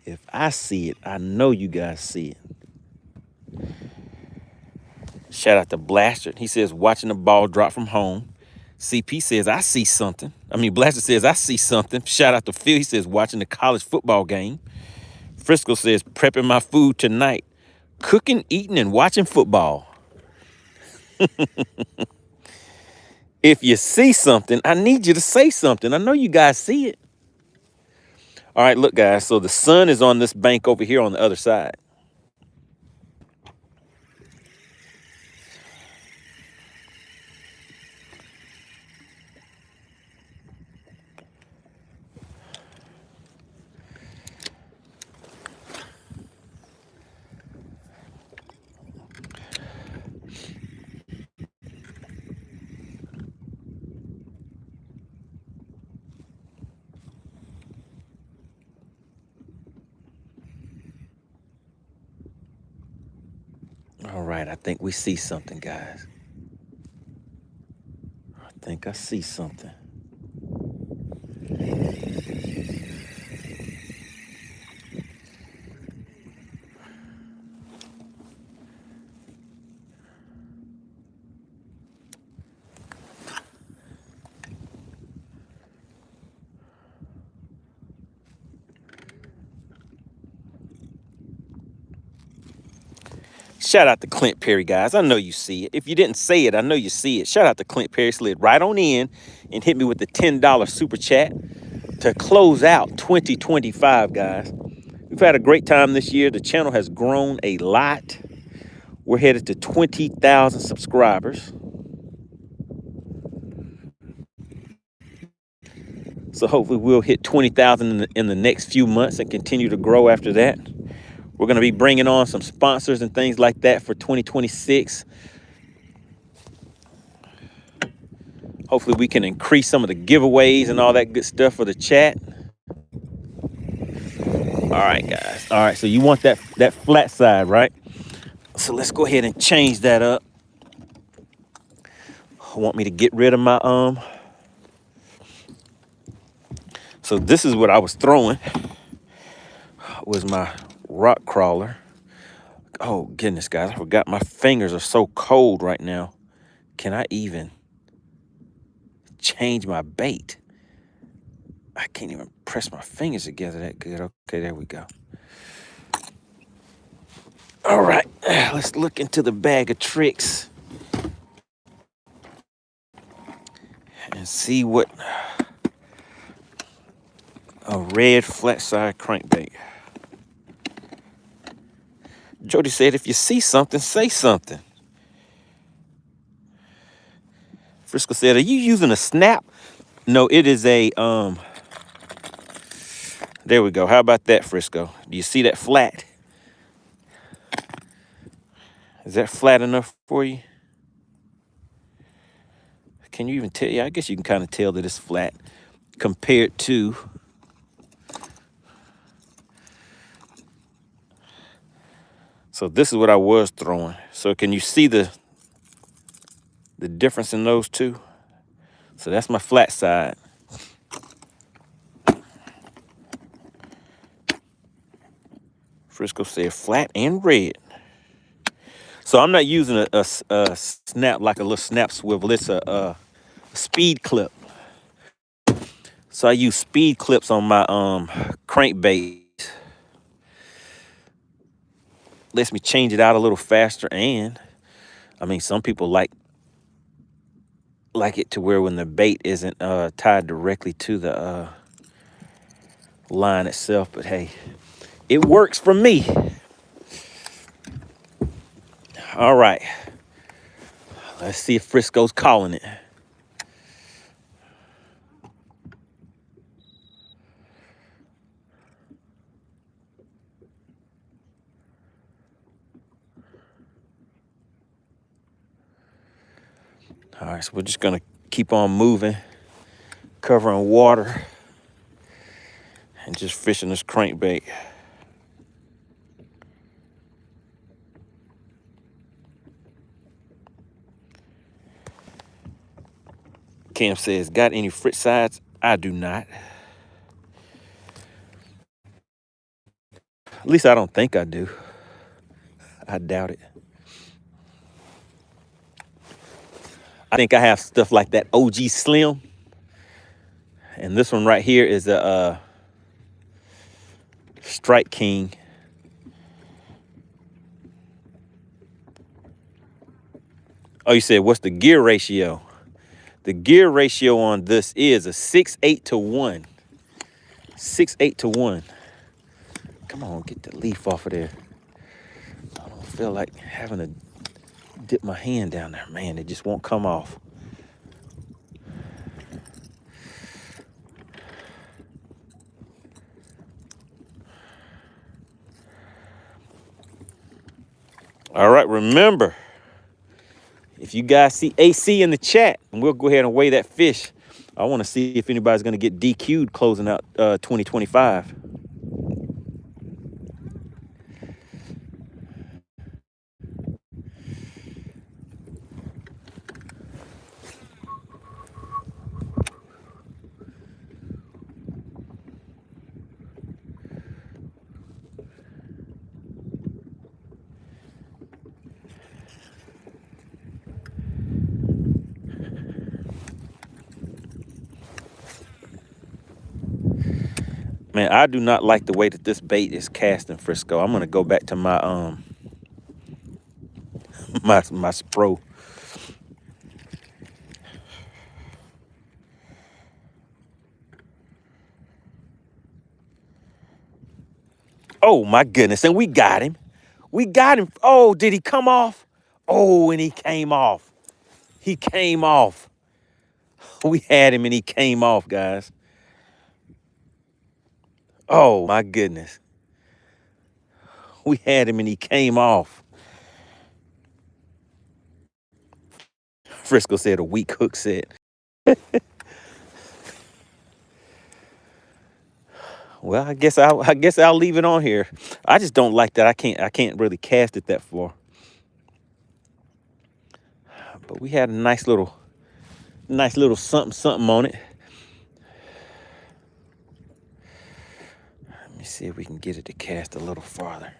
If I see it, I know you guys see it. Shout out to Blaster. He says, watching the ball drop from home. CP says, I see something. Blaster says, I see something. Shout out to Phil. He says, watching the college football game. Frisco says, prepping my food tonight. Cooking, eating, and watching football. If you see something, I need you to say something. I know you guys see it. All right, look, guys. So the sun is on this bank over here on the other side. All right, I think we see something, guys. I think I see something. Shout out to Clint Perry, guys. I know you see it. If you didn't say it, I know you see it. Shout out to Clint Perry. Slid right on in and hit me with the $10 super chat to close out 2025, guys. We've had a great time this year. The channel has grown a lot. We're headed to 20,000 subscribers. So hopefully we'll hit 20,000 in the next few months and continue to grow after that. We're going to be bringing on some sponsors and things like that for 2026. Hopefully we can increase some of the giveaways and all that good stuff for the chat. All right, guys. All right, so you want that flat side, right? So let's go ahead and change that up. Want me to get rid of my So this is what I was throwing. Was my rock crawler. Oh goodness, guys, I forgot my fingers are so cold right now. Can I even change my bait? I can't even press my fingers together that good. Okay, there we go. All right, let's look into the bag of tricks and see what a red flat side crankbait. Jody said, if you see something, say something. Frisco said, are you using a snap? No, it is a, there we go. How about that, Frisco? Do you see that flat? Is that flat enough for you? Can you even tell? Yeah, I guess you can kind of tell that it's flat compared to so this is what I was throwing. So can you see the difference in those two? So that's my flat side. Frisco said flat and red. So I'm not using a snap like a little snap swivel. It's a speed clip. So I use speed clips on my crankbait. Lets me change it out a little faster, and some people like it to where when the bait isn't tied directly to the line itself. But hey, it works for me. All right. Let's see if Frisco's calling it. All right, so we're just gonna keep on moving, covering water, and just fishing this crankbait. Cam says, got any frit sides? I do not. At least I don't think I do. I doubt it. I think I have stuff like that OG Slim. And this one right here is a Strike King. Oh, you said, what's the gear ratio? The gear ratio on this is a 6-8 to 1. 6-8 to 1. Come on, get the leaf off of there. I don't feel like having to dip my hand down there. Man, it just won't come off. All right, remember, if you guys see AC in the chat, and we'll go ahead and weigh that fish. I want to see if anybody's going to get DQ'd closing out 2025. Man, I do not like the way that this bait is casting, Frisco. I'm gonna go back to my my Spro. Oh my goodness, and we got him. We got him. Oh, did he come off? Oh, and he came off. He came off. We had him and he came off, guys. Oh my goodness. We had him and he came off. Frisco said a weak hook set. Well, I guess I'll leave it on here. I just don't like that. I can't really cast it that far. But we had a nice little something on it. Let me see if we can get it to cast a little farther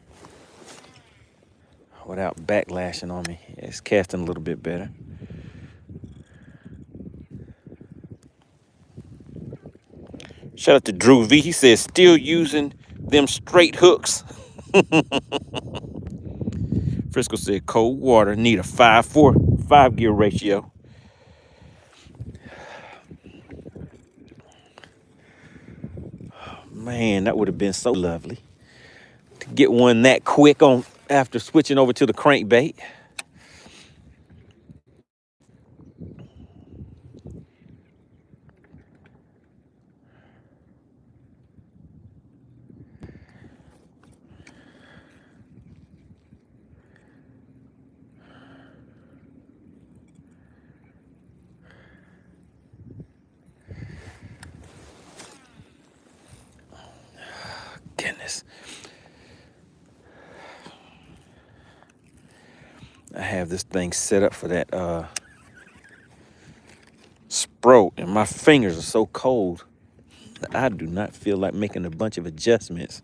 without backlashing on me. It's casting a little bit better. Shout out to Drew V. He says, still using them straight hooks. Frisco said, cold water, need a 5 gear ratio. Man, that would have been so lovely to get one that quick on after switching over to the crankbait. Goodness. I have this thing set up for that Spro, and my fingers are so cold that I do not feel like making a bunch of adjustments.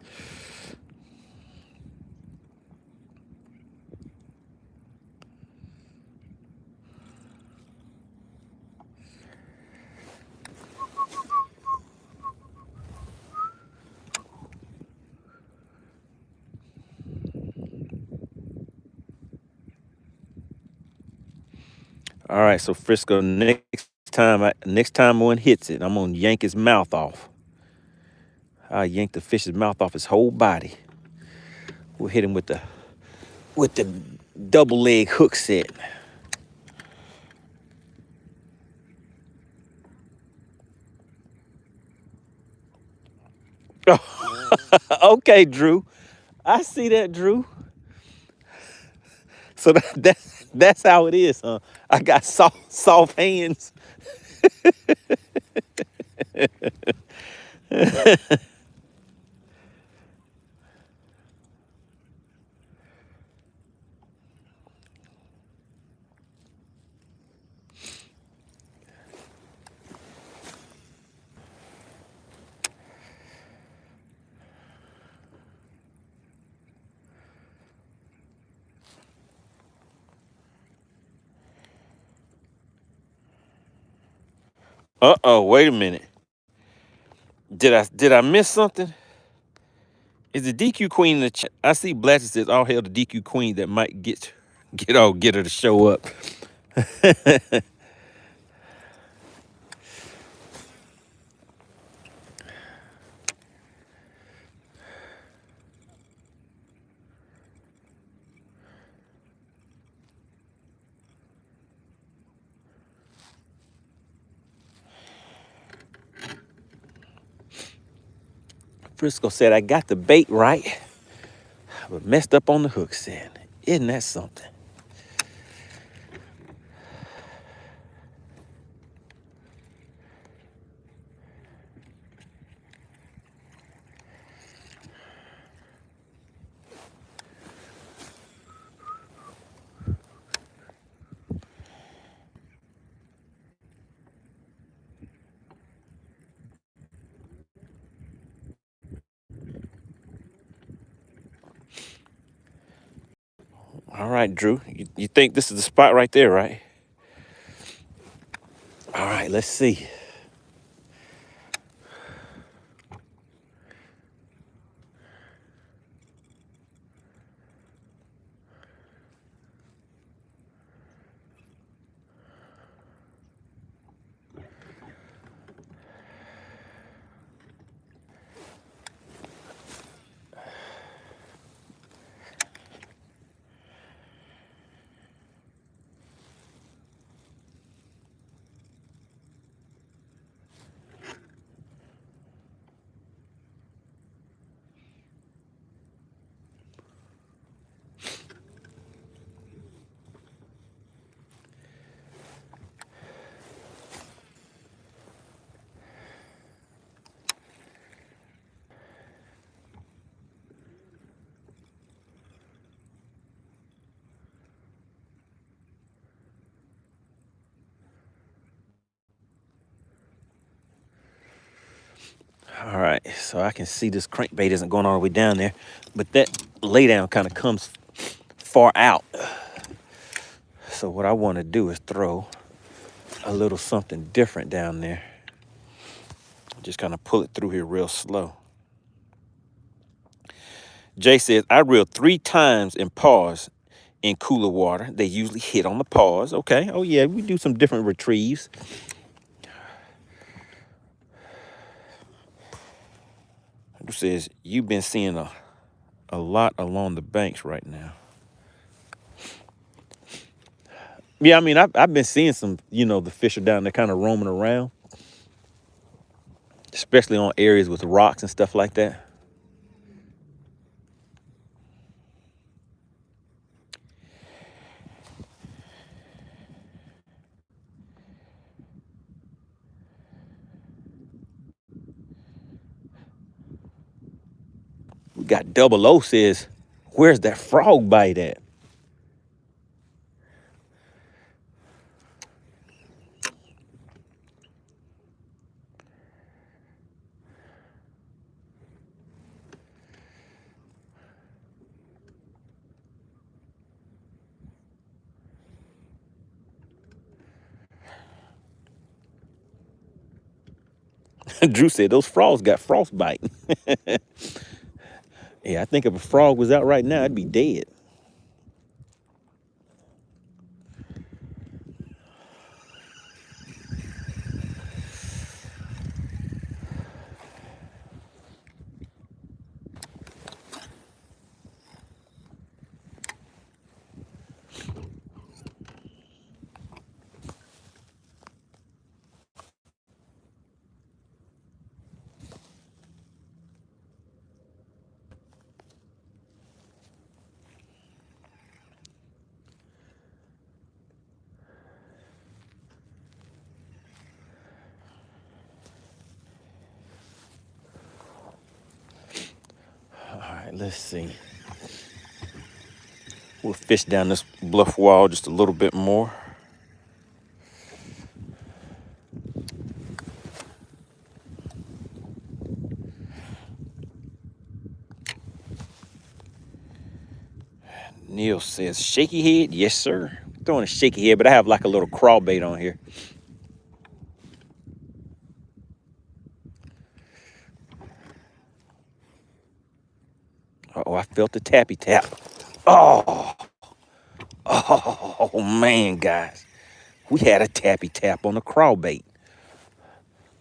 All right, so Frisco, next time one hits it, I'm gonna yank his mouth off. I yank the fish's mouth off his whole body. We'll hit him with the double leg hook set. Okay, Drew. I see that, Drew. So that's how it is, huh? I got soft hands. Uh-oh, wait a minute. Did I miss something? Is the DQ queen in the chat? I see Blatcher says, "All hail the DQ queen that might get her to show up." Frisco said, "I got the bait right, but messed up on the hook set. Isn't that something?" All right, Drew. You think this is the spot right there, right? All right, let's see. All right, so I can see this crankbait isn't going all the way down there, but that laydown kind of comes far out. So what I want to do is throw a little something different down there. Just kind of pull it through here real slow. Jay says, "I reel 3 times and pause in cooler water. They usually hit on the pause." Okay. Oh, yeah, we do some different retrieves. Andrew says, "You've been seeing a lot along the banks right now." Yeah, I mean, I've been seeing some, the fish are down there kind of roaming around, especially on areas with rocks and stuff like that. We got Double O says, "Where's that frog bite at?" Drew said, "Those frogs got frostbite." Yeah, I think if a frog was out right now, it'd be dead. Let's see. We'll fish down this bluff wall just a little bit more. Neil says, shaky head? Yes, sir. Throwing a shaky head, but I have like a little crawl bait on here. Uh-oh, I felt the tappy tap. Oh, man, guys. We had a tappy tap on the crawl bait.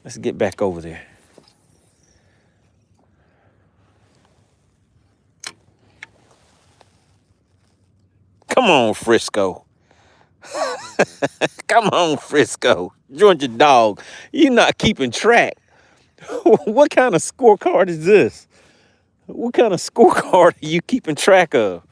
Let's get back over there. Come on, Frisco. Come on, Frisco. Join your dog. You're not keeping track. What kind of scorecard is this? What kind of scorecard are you keeping track of?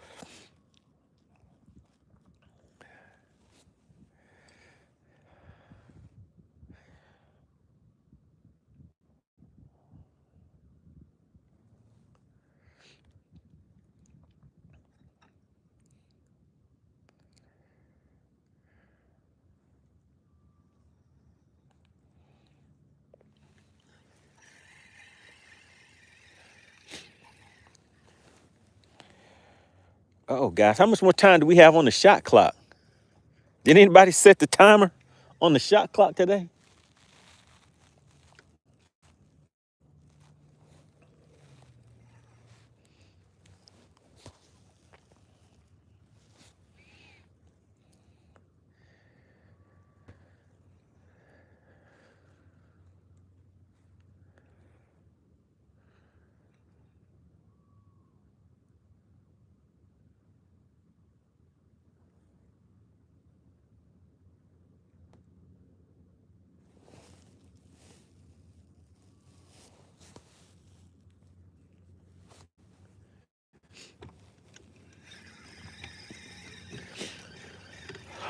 Uh-oh, guys, how much more time do we have on the shot clock? Did anybody set the timer on the shot clock today?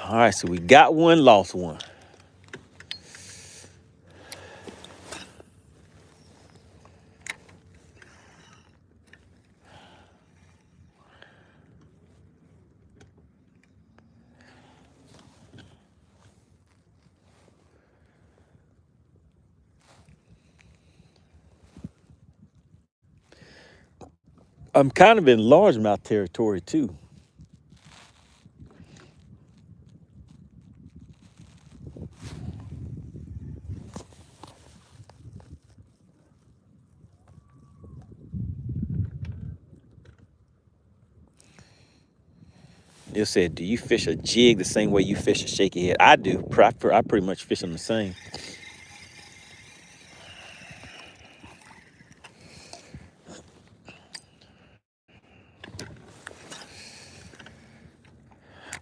All right, so we got one, lost one. I'm kind of in largemouth territory too. You said, do you fish a jig the same way you fish a shaky head? I do. I pretty much fish them the same.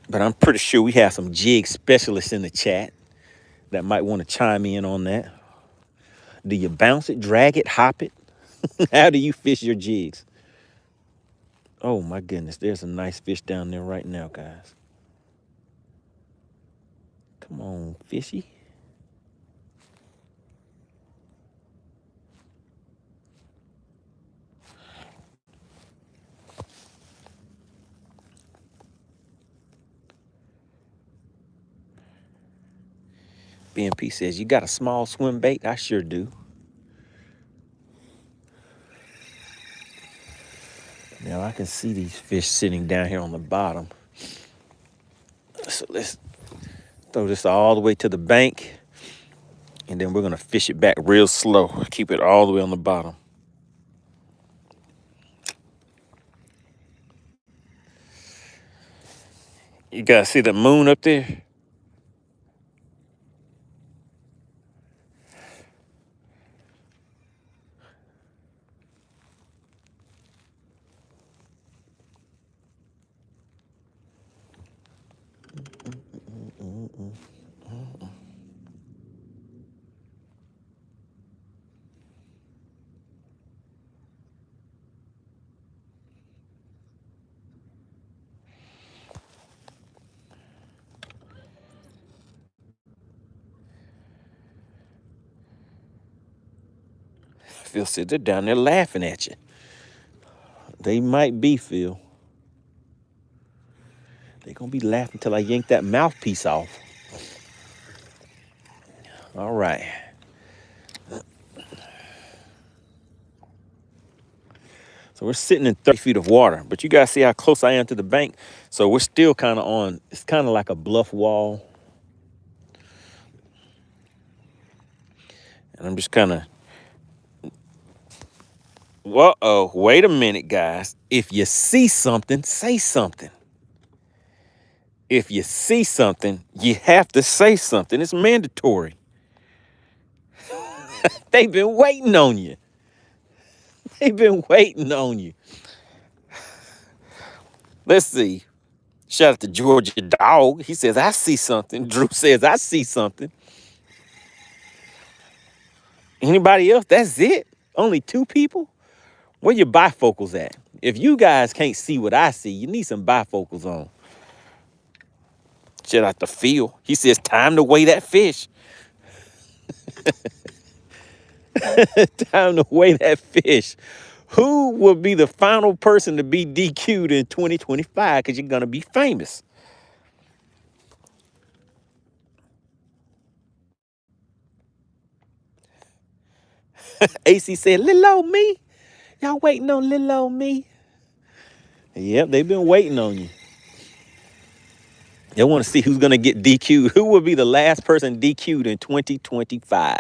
But I'm pretty sure we have some jig specialists in the chat that might want to chime in on that. Do you bounce it, drag it, hop it? How do you fish your jigs? Oh my goodness, there's a nice fish down there right now, guys. Come on, fishy. BNP says, you got a small swim bait? I sure do. Now I can see these fish sitting down here on the bottom. So let's throw this all the way to the bank, and then we're gonna fish it back real slow. Keep it all the way on the bottom. You guys see the moon up there? Phil said they're down there laughing at you. They might be, Phil. They're going to be laughing until I yank that mouthpiece off. All right. So we're sitting in 30 feet of water, but you guys see how close I am to the bank. So we're still kind of on, it's kind of like a bluff wall. And I'm just kind of, whoa, wait a minute, guys. If you see something, say something. If you see something, you have to say something. It's mandatory. They've been waiting on you. They've been waiting on you. Let's see. Shout out to Georgia Dog. He says, I see something. Drew says, I see something. Anybody else? That's it? Only 2 people? Where your bifocals at? If you guys can't see what I see, you need some bifocals on. Shout out to Phil. He says, time to weigh that fish. Time to weigh that fish. Who will be the final person to be DQ'd in 2025? Because you're going to be famous. AC said, little old me. Y'all waiting on little old me. Yep, they've been waiting on you. They want to see who's going to get DQ'd. Who will be the last person DQ'd in 2025?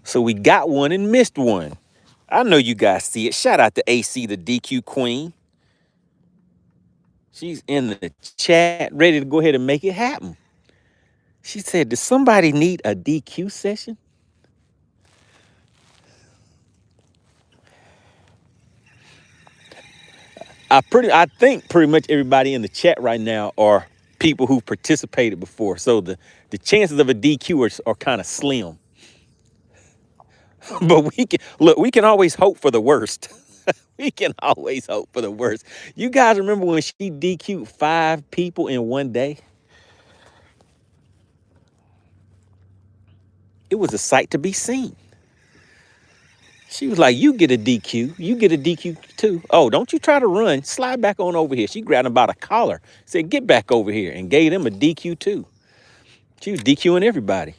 So we got one and missed one. I know you guys see it. Shout out to AC, the DQ queen. She's in the chat, ready to go ahead and make it happen. She said, does somebody need a DQ session? I think pretty much everybody in the chat right now are people who participated before. So the chances of a DQ are kind of slim. But we can always hope for the worst. We can always hope for the worst. You guys remember when she DQ'd 5 people in one day? It was a sight to be seen. She was like, you get a DQ. You get a DQ too. Oh, don't you try to run. Slide back on over here. She grabbed him by the collar. Said, get back over here. And gave him a DQ too. She was DQing everybody.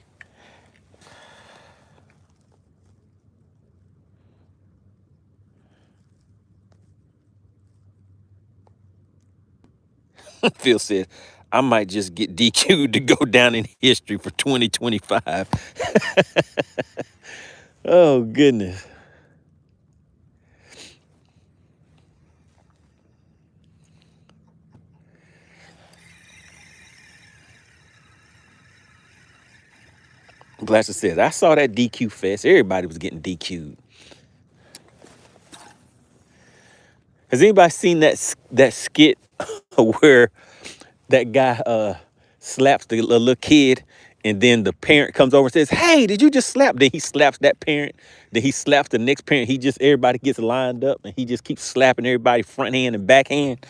Phil said, I might just get DQ'd to go down in history for 2025. Oh, goodness. Blaster says, I saw that DQ fest. Everybody was getting DQ'd. Has anybody seen that skit where that guy slaps the little kid and then the parent comes over and says, hey, did you just slap? Then he slaps that parent. Then he slaps the next parent. Everybody gets lined up and he just keeps slapping everybody front hand and back hand.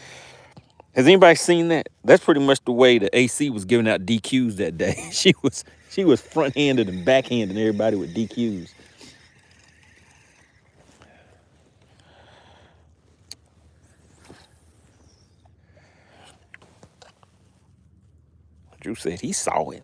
Has anybody seen that? That's pretty much the way the AC was giving out DQs that day. She was front-handed and back-handed everybody with DQs. Drew said he saw it.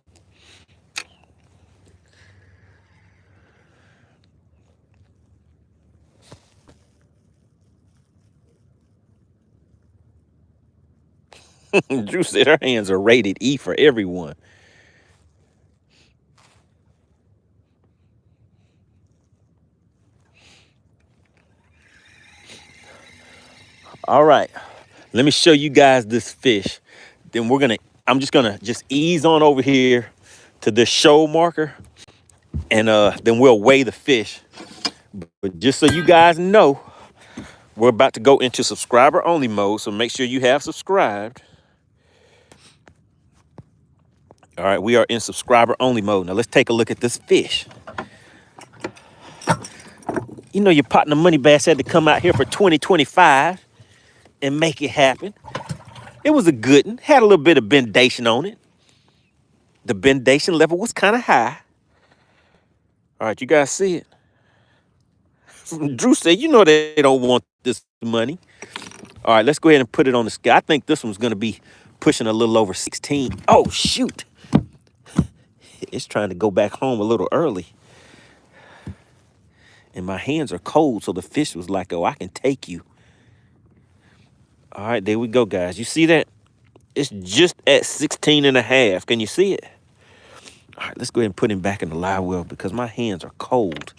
Drew said her hands are rated E for everyone. All right, let me show you guys this fish. Then I'm just gonna ease on over here to this show marker, and then we'll weigh the fish. But just so you guys know, we're about to go into subscriber only mode, so make sure you have subscribed. All right, we are in subscriber only mode. Now let's take a look at this fish. You know your partner MoneyBass had to come out here for 2025 and make it happen. It was a good one. Had a little bit of bendation on it. The bendation level was kind of high. All right, you guys see it? Drew said, you know they don't want this money. All right, let's go ahead and put it on the scale. I think this one's going to be pushing a little over 16. Oh, shoot. It's trying to go back home a little early. And my hands are cold, so the fish was like, oh, I can take you. All right, there we go, guys. You see that? It's just at 16 and a half. Can you see it? All right, let's go ahead and put him back in the live well because my hands are cold.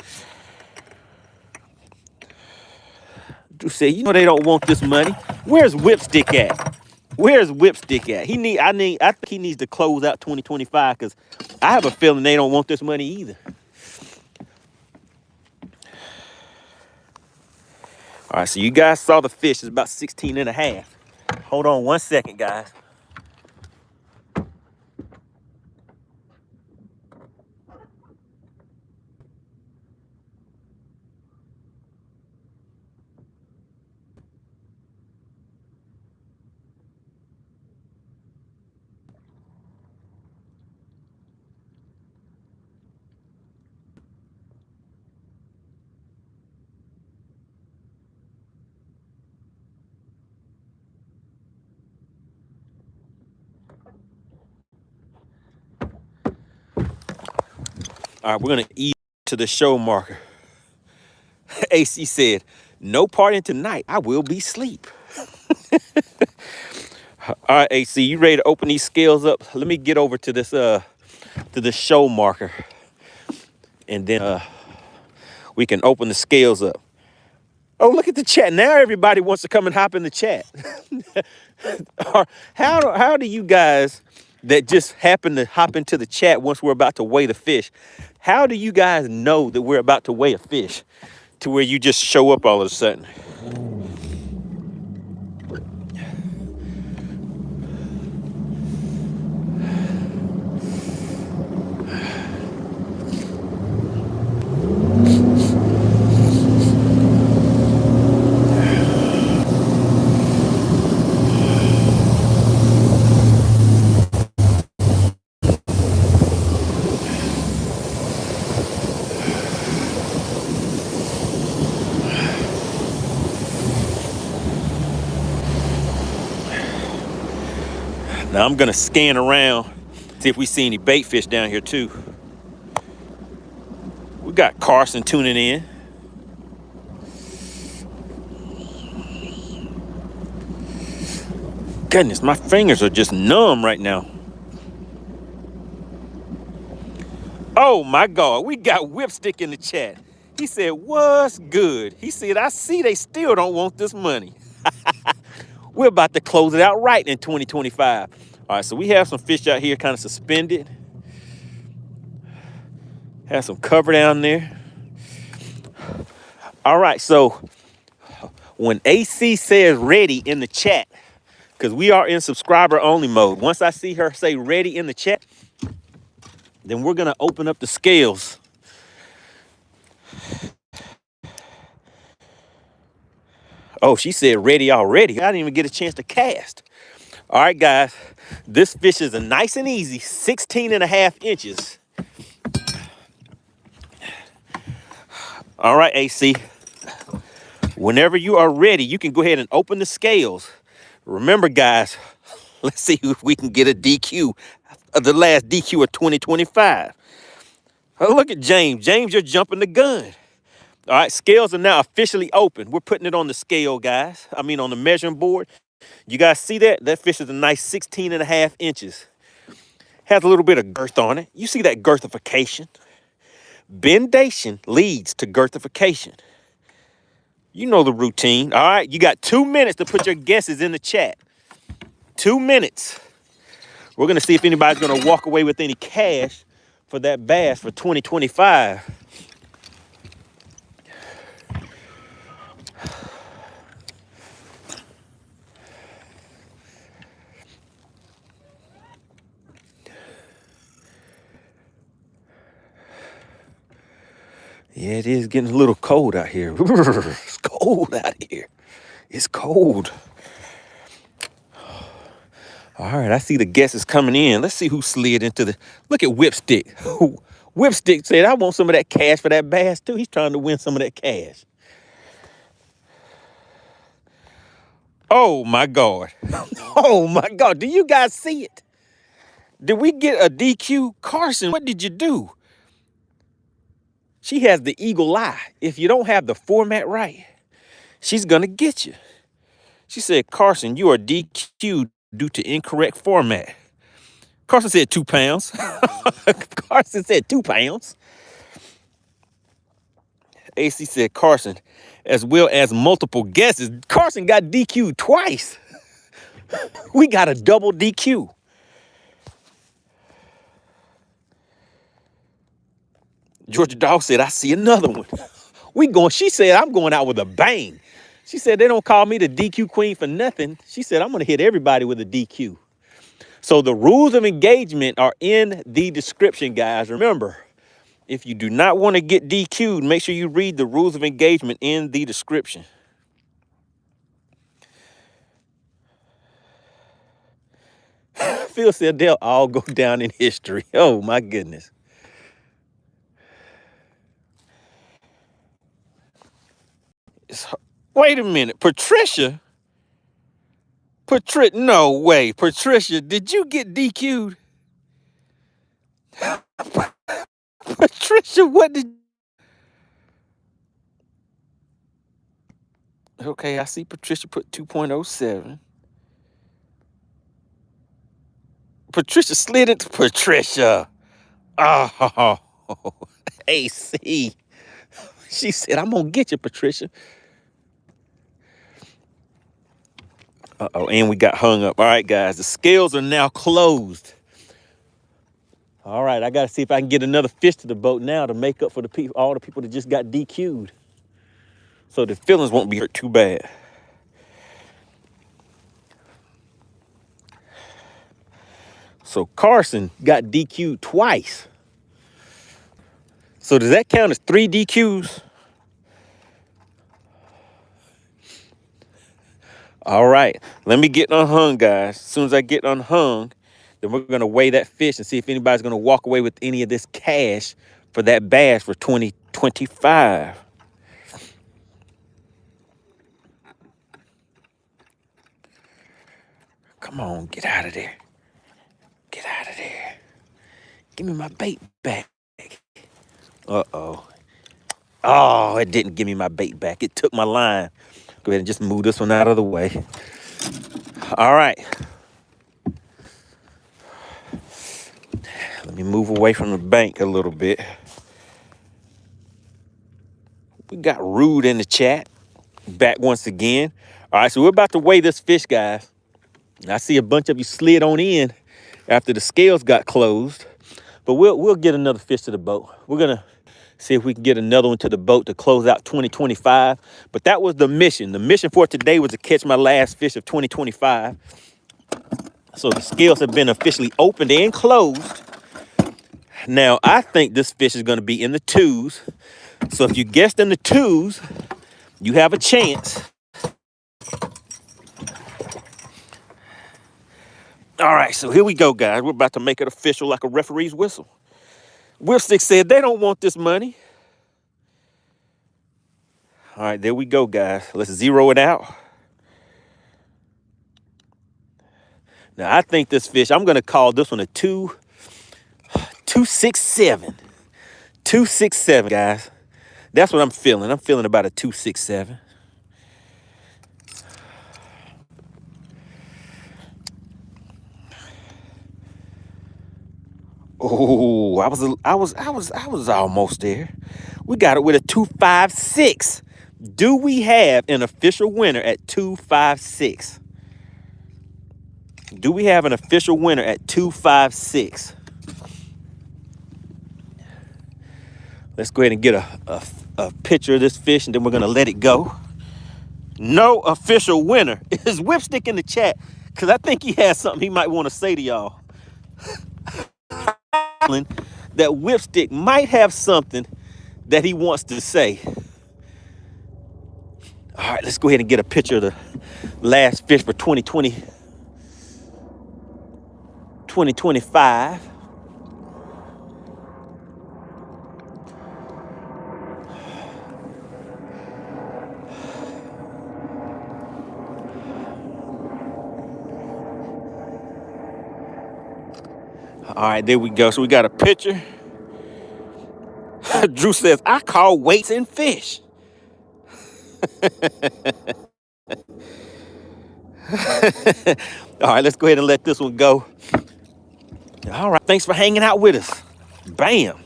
Drew said, you know they don't want this money. Where's Whipstick at? Where's Whipstick at? I think he needs to close out 2025 because I have a feeling they don't want this money either. All right, so you guys saw the fish. It's about 16 and a half. Hold on 1 second, guys. All right, we're going to ease to the show marker. AC said, no partying tonight. I will be asleep. All right, AC, you ready to open these scales up? Let me get over to this to the show marker. And then we can open the scales up. Oh, look at the chat. Now everybody wants to come and hop in the chat. How do you guys that just happen to hop into the chat once we're about to weigh the fish, how do you guys know that we're about to weigh a fish to where you just show up all of a sudden? Now I'm gonna scan around, see if we see any bait fish down here too. We got Carson tuning in. Goodness, my fingers are just numb right now. Oh my God, we got Whipstick in the chat. He said, what's good? He said, I see they still don't want this money. We're about to close it out right in 2025. All right, so we have some fish out here kind of suspended. Have some cover down there. All right, so when AC says ready in the chat, because we are in subscriber only mode. Once I see her say ready in the chat, then we're gonna open up the scales. Oh, she said ready already. I didn't even get a chance to cast. All right, guys, this fish is a nice and easy 16 and a half inches. All right, AC, whenever you are ready, you can go ahead and open the scales. Remember, guys, let's see if we can get a DQ, the last DQ of 2025. Oh, look at James. James, you're jumping the gun. All right, scales are now officially open. We're putting it on the scale, guys. I mean, on the measuring board. You guys see that? That fish is a nice 16 and a half inches. Has a little bit of girth on it. You see that girthification? Bendation leads to girthification. You know the routine. All right, you got 2 minutes to put your guesses in the chat. 2 minutes. We're going to see if anybody's going to walk away with any cash for that bass for 2025. Yeah, it is getting a little cold out here. It's cold out here. It's cold. All right, I see the guesses coming in. Let's see who slid into the... Look at Whipstick. Whipstick said, I want some of that cash for that bass too. He's trying to win some of that cash. Oh my God. Oh my God. Do you guys see it? Did we get a DQ? Carson, what did you do? She has the eagle eye. If you don't have the format right, she's going to get you. She said, Carson, you are DQ'd due to incorrect format. Carson said 2 pounds. Carson said 2 pounds. AC said Carson, as well as multiple guesses. Carson got DQ'd twice. We got a double DQ. Georgia Dog said, I see another one. She said, I'm going out with a bang. She said, they don't call me the DQ queen for nothing. She said, I'm going to hit everybody with a DQ. So the rules of engagement are in the description, guys. Remember, if you do not want to get DQ'd, make sure you read the rules of engagement in the description. Phil said they'll all go down in history. Oh, my goodness. Wait a minute. Patricia, no way. Patricia, did you get DQ'd? Patricia, what did... Okay, I see Patricia put 2.07. Patricia slid into... Patricia. Oh, AC. She said, I'm going to get you, Patricia. Uh-oh, and we got hung up. All right, guys, the scales are now closed. All right, I got to see if I can get another fish to the boat now to make up for all the people that just got DQ'd. So the feelings won't be hurt too bad. So Carson got DQ'd twice. So does that count as 3 DQs? All right, let me get unhung, guys. As soon as I get unhung, then we're going to weigh that fish and see if anybody's going to walk away with any of this cash for that bass for 2025. Come on, get out of there. Get out of there. Give me my bait back. Uh-oh. Oh, it didn't give me my bait back. It took my line. Go ahead and just move this one out of the way. All right. Let me move away from the bank a little bit. We got Rude in the chat. Back once again. All right, so we're about to weigh this fish, guys. I see a bunch of you slid on in after the scales got closed. But we'll get another fish to the boat. We're going to see if we can get another one to the boat to close out 2025. But that was the mission. The mission for today was to catch my last fish of 2025. So the scales have been officially opened and closed. Now, I think this fish is going to be in the 2s. So if you guessed in the 2s, you have a chance. All right, so here we go, guys. We're about to make it official like a referee's whistle. Whipstick said they don't want this money. All right, there we go, guys. Let's zero it out. Now, I think this fish, I'm going to call this one a 267. 267, guys. That's what I'm feeling. I'm feeling about a 267. Oh, I was almost there. We got it with a 256. Do we have an official winner at 256? Do we have an official winner at 256? Let's go ahead and get a picture of this fish, and then we're going to let it go. No official winner. Is Whipstick in the chat? Because I think he has something he might want to say to y'all. That Whipstick might have something that he wants to say. All right, let's go ahead and get a picture of the last fish for 2025. All right, there we go. So we got a picture. Drew says, I call weights and fish. All right, let's go ahead and let this one go. All right, thanks for hanging out with us. Bam,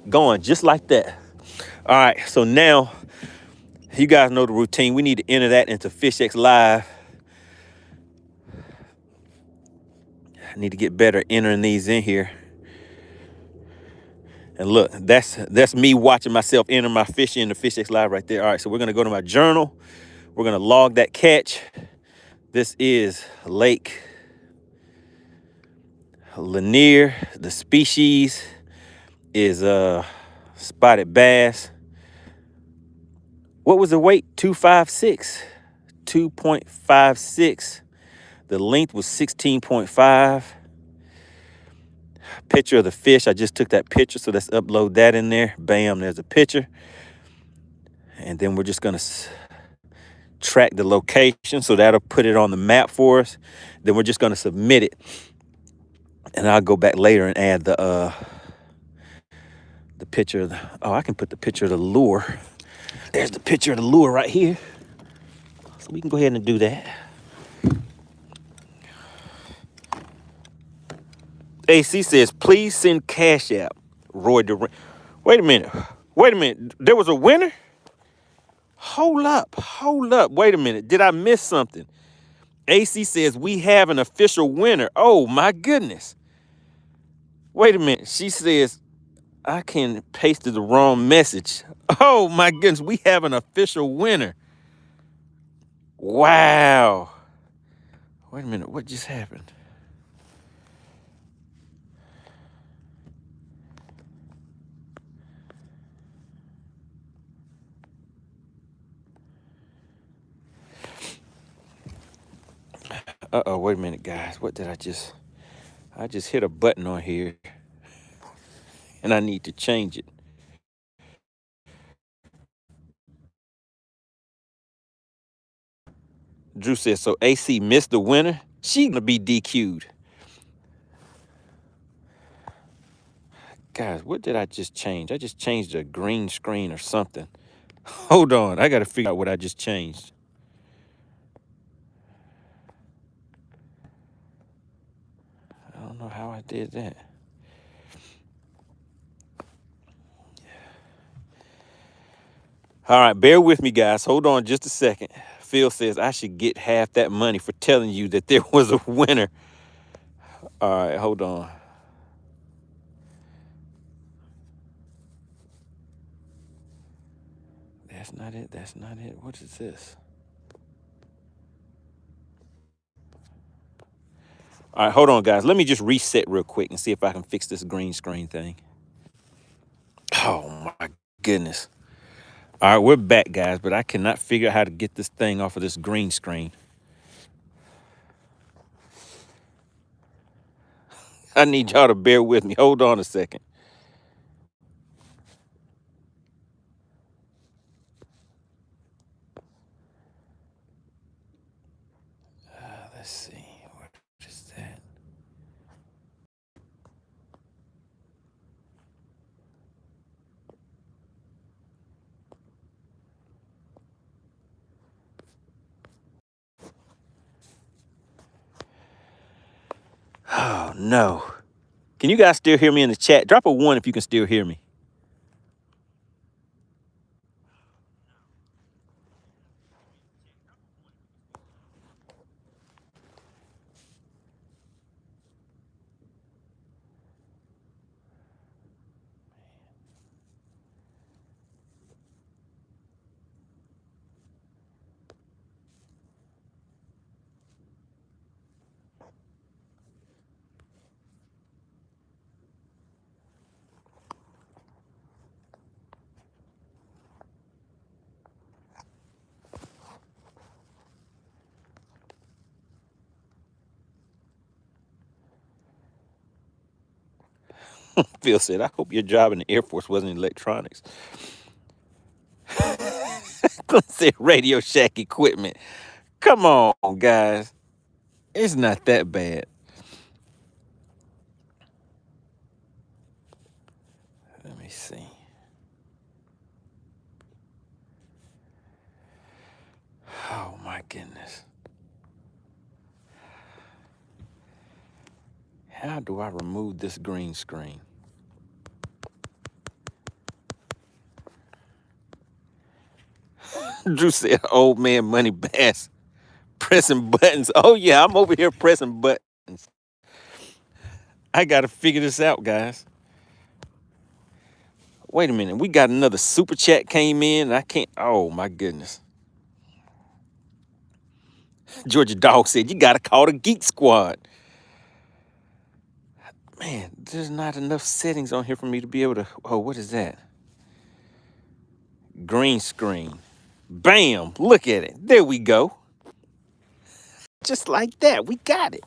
going just like that. All right, so now you guys know the routine. We need to enter that into FishXLive. I need to get better at entering these in here. And look, that's me watching myself enter my fish into FishXLive right there. All right, so we're gonna go to my journal. We're gonna log that catch. This is Lake Lanier. The species is spotted bass. What was the weight? 256. 2.56. The length was 16.5. Picture of the fish. I just took that picture, so let's upload that in there. Bam, there's a picture. And then we're just gonna track the location, so that'll put it on the map for us. Then we're just gonna submit it. And I'll go back later and add the picture of the, oh, I can put the picture of the lure. There's the picture of the lure right here. So we can go ahead and do that. AC says, please send Cash App. Roy Durant. Wait a minute. There was a winner? Hold up. Wait a minute. Did I miss something? AC says, we have an official winner. Oh, my goodness. Wait a minute. She says, I can pasted the wrong message. Oh, my goodness. We have an official winner. Wow. Wait a minute. What just happened? Uh-oh, wait a minute, guys. What did I just hit a button on here, and I need to change it. Drew says, so AC missed the winner? She gonna be DQ'd. Guys, what did I just change? I just changed a green screen or something. Hold on, I gotta figure out what I just changed. I don't know how I did that. All right, bear with me, guys. Hold on just a second. Phil says I should get half that money for telling you that there was a winner. All right, hold on. That's not it. That's not it. What is this? All right, hold on, guys. Let me just reset real quick and see if I can fix this green screen thing. Oh, my goodness. All right, we're back, guys, but I cannot figure out how to get this thing off of this green screen. I need y'all to bear with me. Hold on a second. Let's see. What is that? Oh, no. Can you guys still hear me in the chat? Drop a 1 if you can still hear me. Phil said, I hope your job in the Air Force wasn't in electronics. Said Radio Shack equipment. Come on, guys. It's not that bad. see. Oh my goodness. How do I remove this green screen? Drew said, old man MoneyBass pressing buttons. Oh yeah, I'm over here pressing buttons. I got to figure this out, guys. Wait a minute. We got another super chat came in and I can't. Oh my goodness. Georgia Dog said, you got to call the Geek Squad. Man, there's not enough settings on here for me to be able to. Oh, what is that? Green screen. Bam. Look at it. There we go. Just like that. We got it.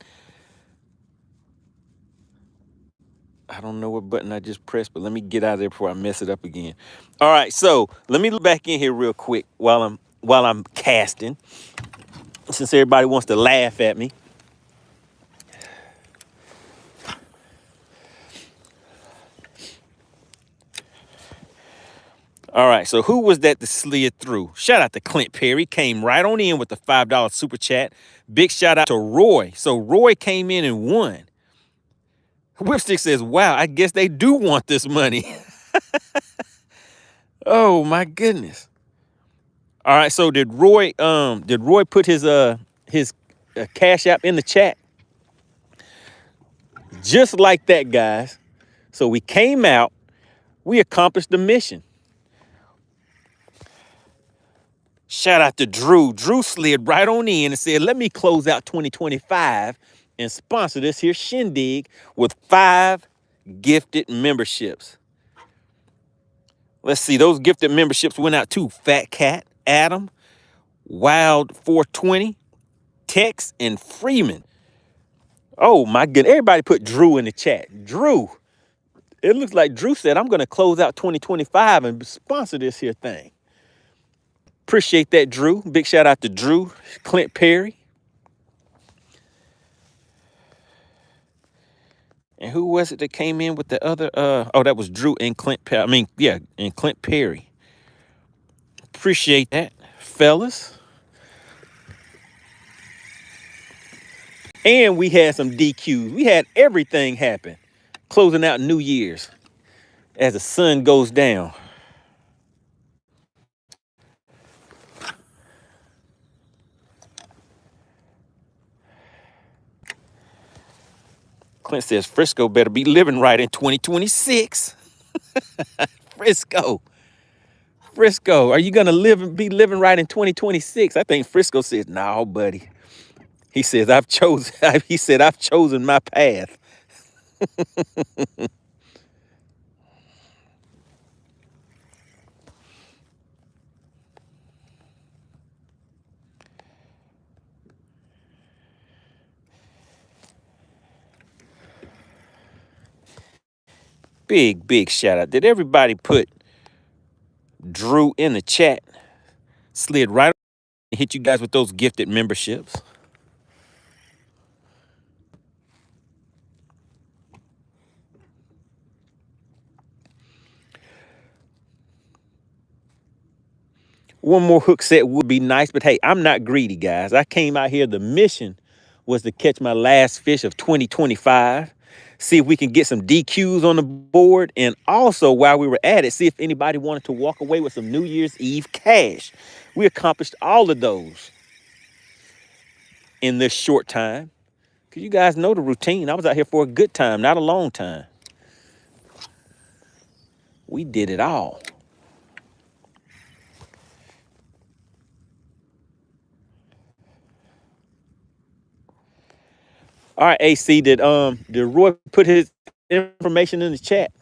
I don't know what button I just pressed, but let me get out of there before I mess it up again. All right, so let me look back in here real quick while I'm casting, since everybody wants to laugh at me. All right, so who was that slid through? Shout out to Clint Perry, came right on in with the $5 super chat. Big shout out to Roy. So Roy came in and won. Whipstick says, wow, I guess they do want this money. Oh my goodness. All right, so did Roy put his Cash App in the chat? Just like that, guys. So we came out, we accomplished the mission. Shout out to Drew. Drew slid right on in and said, let me close out 2025 and sponsor this here shindig with 5 gifted memberships. Let's see, those gifted memberships went out to Fat Cat, Adam, Wild 420, Tex, and Freeman. Oh my goodness, everybody put Drew in the chat. Drew, it looks like Drew said, I'm gonna close out 2025 and sponsor this here thing. Appreciate that, Drew. Big shout out to Drew, Clint Perry. And who was it that came in with the other? Oh, that was Drew and Clint Perry. And Clint Perry. Appreciate that, fellas. And we had some DQs. We had everything happen. Closing out New Year's as the sun goes down. Clint says Frisco better be living right in 2026. Frisco, are you gonna be living right in 2026? I think Frisco says, no, buddy. He says, I've chosen my path. Big shout out. Did everybody put Drew in the chat? Slid right and hit you guys with those gifted memberships. One more hook set would be nice, but hey, I'm not greedy, guys. I came out here. The mission was to catch my last fish of 2025. See if we can get some DQs on the board. And also, while we were at it, see if anybody wanted to walk away with some New Year's Eve cash. We accomplished all of those in this short time. Because you guys know the routine. I was out here for a good time, not a long time. We did it all. All right, AC, did Roy put his information in the chat?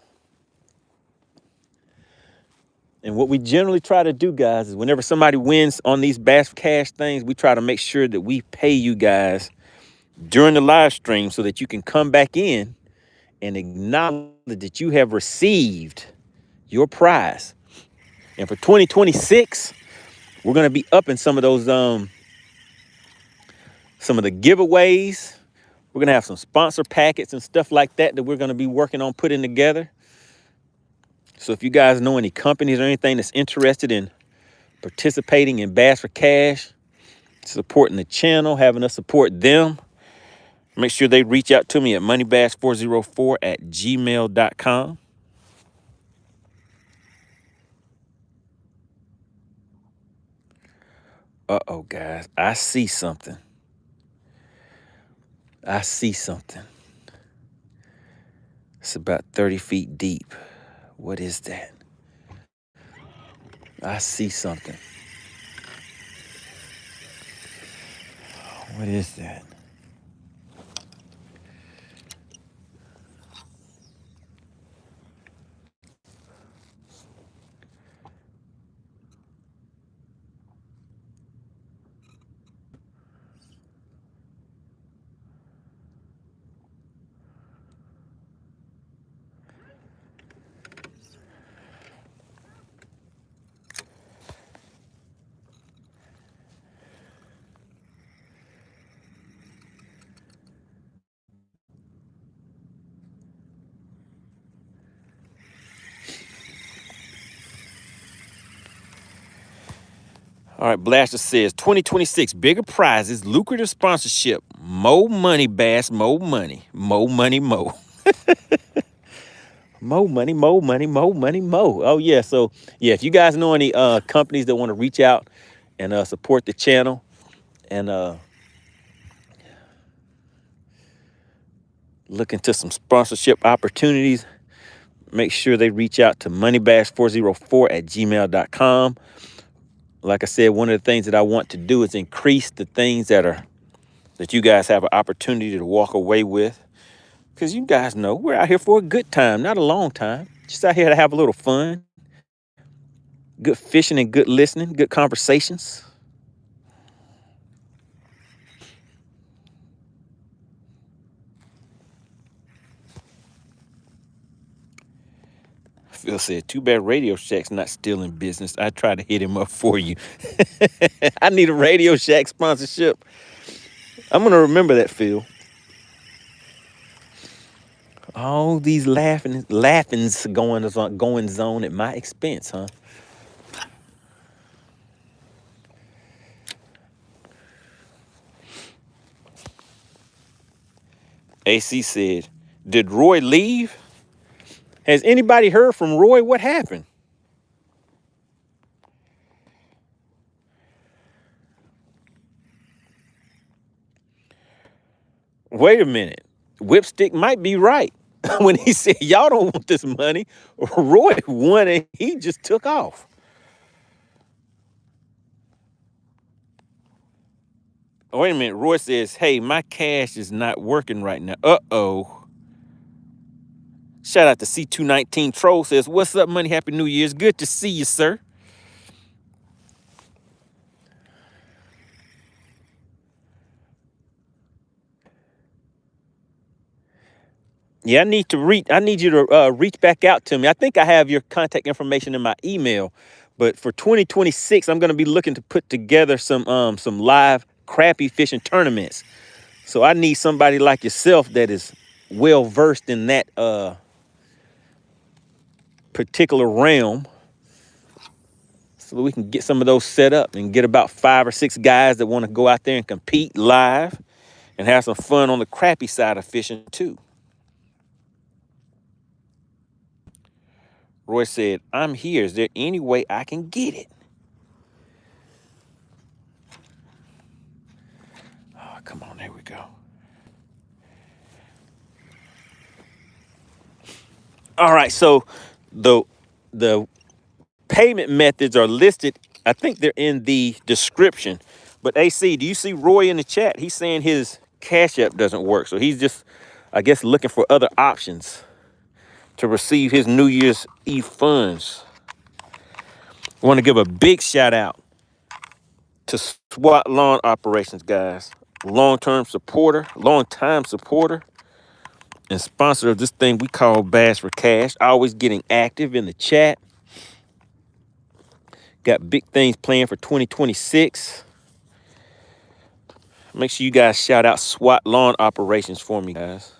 And what we generally try to do, guys, is whenever somebody wins on these Bass for Cash things, we try to make sure that we pay you guys during the live stream so that you can come back in and acknowledge that you have received your prize. And for 2026, we're going to be upping some of those, some of the giveaways. We're going to have some sponsor packets and stuff like that we're going to be working on putting together. So if you guys know any companies or anything that's interested in participating in Bass for Cash, supporting the channel, having us support them, make sure they reach out to me at moneybass404@gmail.com. Uh-oh, guys. I see something. I see something. It's about 30 feet deep. What is that? I see something. What is that? All right, Blaster says 2026, bigger prizes, lucrative sponsorship, more money, Bass, more money, more money, more. More money, more money, more money, more. Oh, yeah. So, yeah, if you guys know any companies that want to reach out and support the channel and look into some sponsorship opportunities, make sure they reach out to moneybass404@gmail.com. Like I said, one of the things that I want to do is increase the things that you guys have an opportunity to walk away with. Because you guys know we're out here for a good time, not a long time. Just out here to have a little fun, good fishing and good listening, good conversations. Phil said, too bad Radio Shack's not still in business. I tried to hit him up for you. I need a Radio Shack sponsorship. I'm going to remember that, Phil. All these laughings going zone at my expense, huh? AC said, did Roy leave? Has anybody heard from Roy? What happened? Wait a minute. Whipstick might be right when he said y'all don't want this money. Roy won and he just took off. Wait a minute. Roy says, hey, my cash is not working right now. Uh-oh. Shout out to C219 Troll says, what's up, Money? Happy New Year's. Good to see you, sir. Yeah, I need you to reach back out to me. I think I have your contact information in my email, but for 2026, I'm going to be looking to put together some live crappie fishing tournaments. So I need somebody like yourself that is well versed in that particular realm, so that we can get some of those set up and get about 5 or 6 guys that want to go out there and compete live and have some fun on the crappie side of fishing too. Roy said, I'm here. Is there any way I can get it? Oh, come on. There we go. All right. So the payment methods are listed. I think they're in the description. But AC, do you see Roy in the chat? He's saying his Cash App doesn't work. So he's just, I guess, looking for other options to receive his New Year's Eve funds. I want to give a big shout out to SWAT Lawn Operations, guys. Long-time supporter, and sponsor of this thing we call Bass for Cash. Always getting active in the chat. Got big things planned for 2026. Make sure you guys shout out SWAT Lawn Operations for me, guys.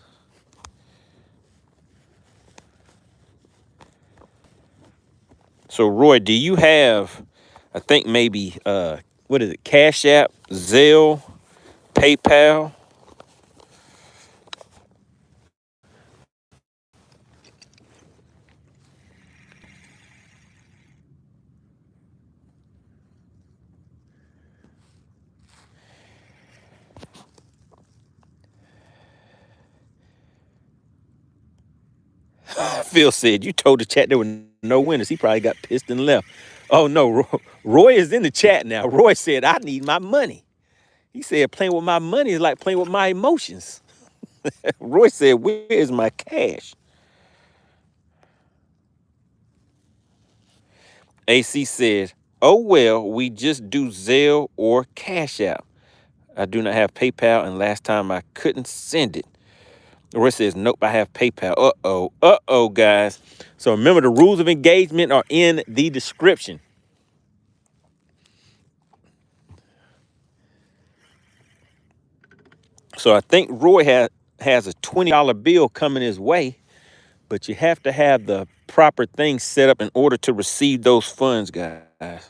So Roy, do you have, I think maybe what is it? Cash App, Zelle, PayPal? Phil said, you told the chat there were no winners. He probably got pissed and left. Oh, no. Roy is in the chat now. Roy said, I need my money. He said, playing with my money is like playing with my emotions. Roy said, where is my cash? AC said, oh, well, we just do Zelle or Cash App. I do not have PayPal, and last time I couldn't send it. Roy says, nope, I have PayPal. Uh-oh, guys. So remember, the rules of engagement are in the description. So I think Roy has a $20 bill coming his way, but you have to have the proper things set up in order to receive those funds, guys.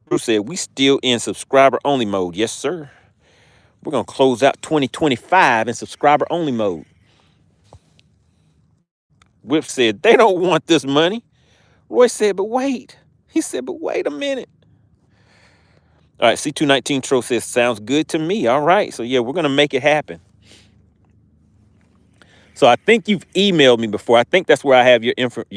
Bruce said, we still in subscriber only mode. Yes, sir. We're going to close out 2025 in subscriber only mode. Whip said, they don't want this money. Roy said, but wait. He said, but wait a minute. All right, C219 Tro says, sounds good to me. All right. So, yeah, we're going to make it happen. So I think you've emailed me before. I think that's where I have your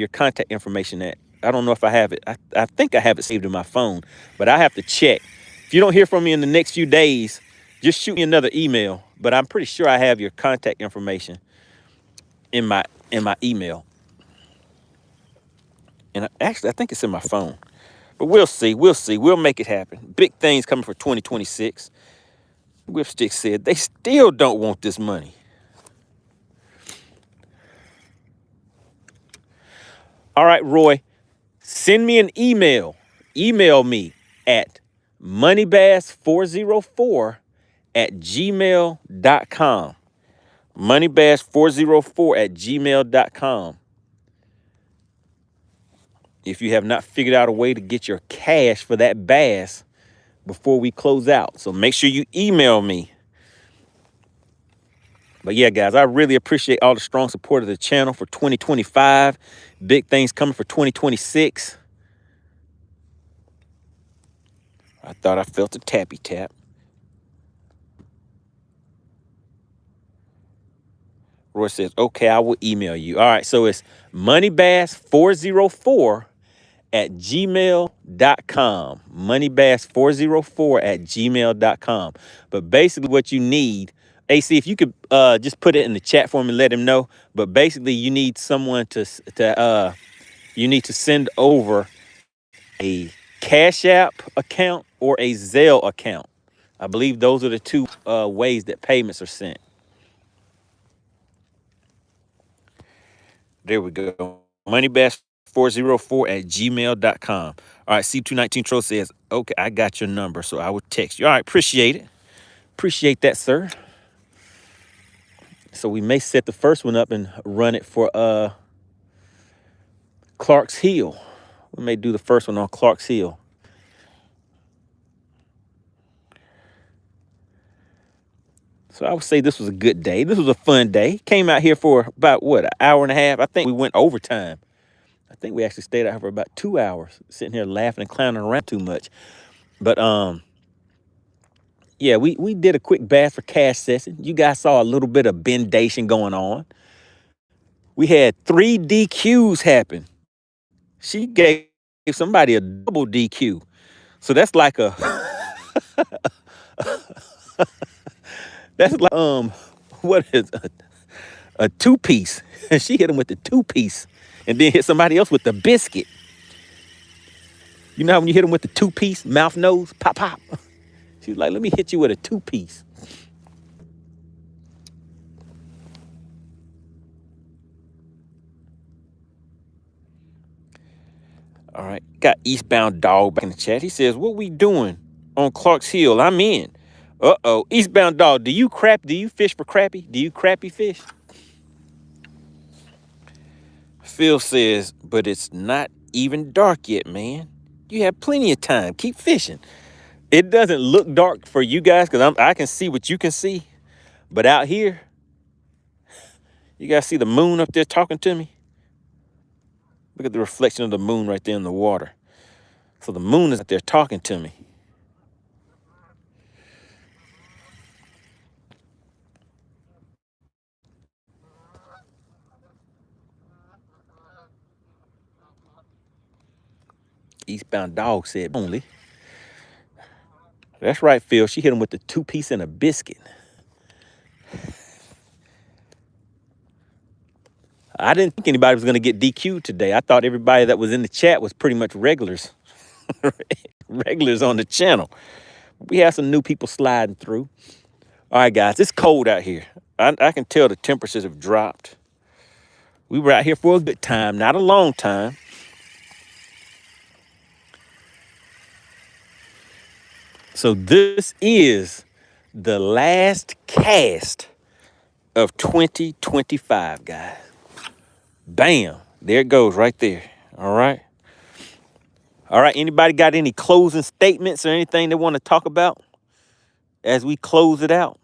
contact information at. I don't know if I have it. I think I have it saved in my phone, but I have to check. If you don't hear from me in the next few days, just shoot me another email. But I'm pretty sure I have your contact information in my email. And actually, I think it's in my phone. But we'll see. We'll see. We'll make it happen. Big things coming for 2026. Whipstick said they still don't want this money. All right, Roy, send me an email. Email me at moneybass404@gmail.com. moneybass404@gmail.com. If you have not figured out a way to get your cash for that bass before we close out. So make sure you email me. But yeah, guys, I really appreciate all the strong support of the channel for 2025. Big things coming for 2026. I thought I felt a tappy tap. Roy says, okay, I will email you. All right, so it's moneybass404@gmail.com. moneybass404@gmail.com. But basically what you need, AC, if you could just put it in the chat for me, let him know. But basically you need someone to send over a Cash App account or a Zelle account. I believe those are the two ways that payments are sent. There we go. MoneyBass404@gmail.com. All right, C219 Tro says, okay, I got your number, so I will text you. All right, appreciate it. Appreciate that, sir. So we may set the first one up and run it for Clark's Hill. We may do the first one on Clark's Hill. So I would say this was a good day. This was a fun day. Came out here for about, what, an hour and a half? I think we went overtime. I think we actually stayed out here for about 2 hours, sitting here laughing and clowning around too much. But yeah, we did a quick bass for cash session. You guys saw a little bit of bendation going on. We had 3 DQs happen. She gave somebody a double DQ. So that's like a that's like what is a 2-piece. And she hit him with the 2-piece and then hit somebody else with the biscuit. You know how when you hit him with the 2-piece, mouth, nose, pop, pop. She was like, let me hit you with a 2-piece. All right, got Eastbound Dog back in the chat. He says, what we doing on Clark's Hill? I'm in. Uh-oh, Eastbound Dog, do you fish for crappie? Do you crappie fish? Phil says, but it's not even dark yet, man. You have plenty of time. Keep fishing. It doesn't look dark for you guys because I can see what you can see. But out here, you guys see the moon up there talking to me? Look at the reflection of the moon right there in the water. So the moon is out there talking to me. Eastbound Dog said only. That's right, Phil. She hit him with the 2-piece and a biscuit. I didn't think anybody was going to get DQ'd today. I thought everybody that was in the chat was pretty much regulars. Regulars on the channel. We have some new people sliding through. All right, guys, it's cold out here. I can tell the temperatures have dropped. We were out here for a good time, not a long time. So this is the last cast of 2025, guys. Bam, there it goes right there. All right. All right, anybody got any closing statements or anything they want to talk about as we close it out?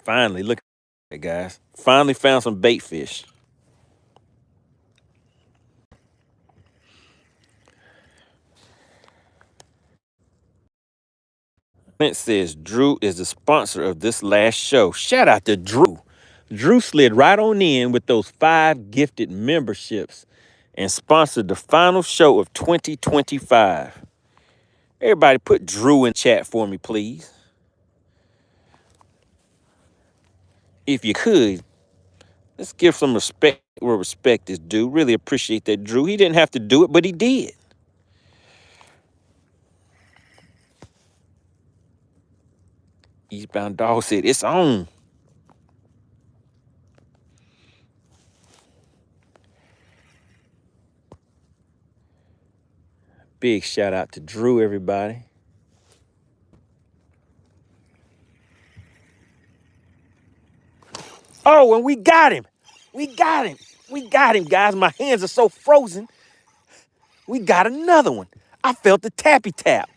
Finally, look at it, guys. Finally found some bait fish. It says Drew is the sponsor of this last show. Shout out to Drew. Drew slid right on in with those 5 gifted memberships and sponsored the final show of 2025. Everybody put Drew in chat for me, please. If you could, let's give some respect where respect is due. Really appreciate that, Drew. He didn't have to do it, but he did. Eastbound Dog said, it's on. Big shout out to Drew, everybody. Oh, and we got him. We got him. We got him, guys. My hands are so frozen. We got another one. I felt the tappy tap.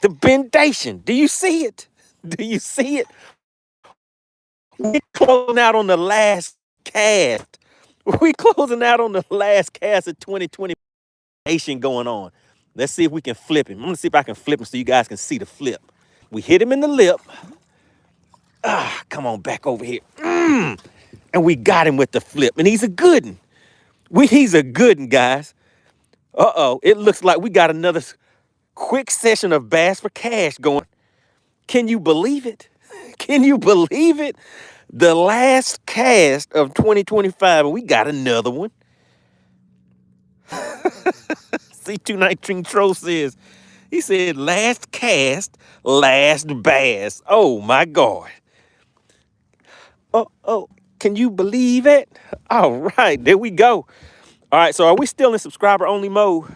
The bendation. Do you see it? Do you see it? We're closing out on the last cast. We're closing out on the last cast of 2020 going on. Let's see if we can flip him. I'm gonna see if I can flip him so you guys can see the flip. We hit him in the lip. Come on back over here. And we got him with the flip. And he's a good one. He's a good one, guys. Uh-oh. It looks like we got another quick session of Bass for Cash going. Can you believe it? Can you believe it? The last cast of 2025, and we got another one. C219 Tro says, he said, last cast, last bass. Oh, my God. Oh, can you believe it? All right, there we go. All right, so are we still in subscriber-only mode?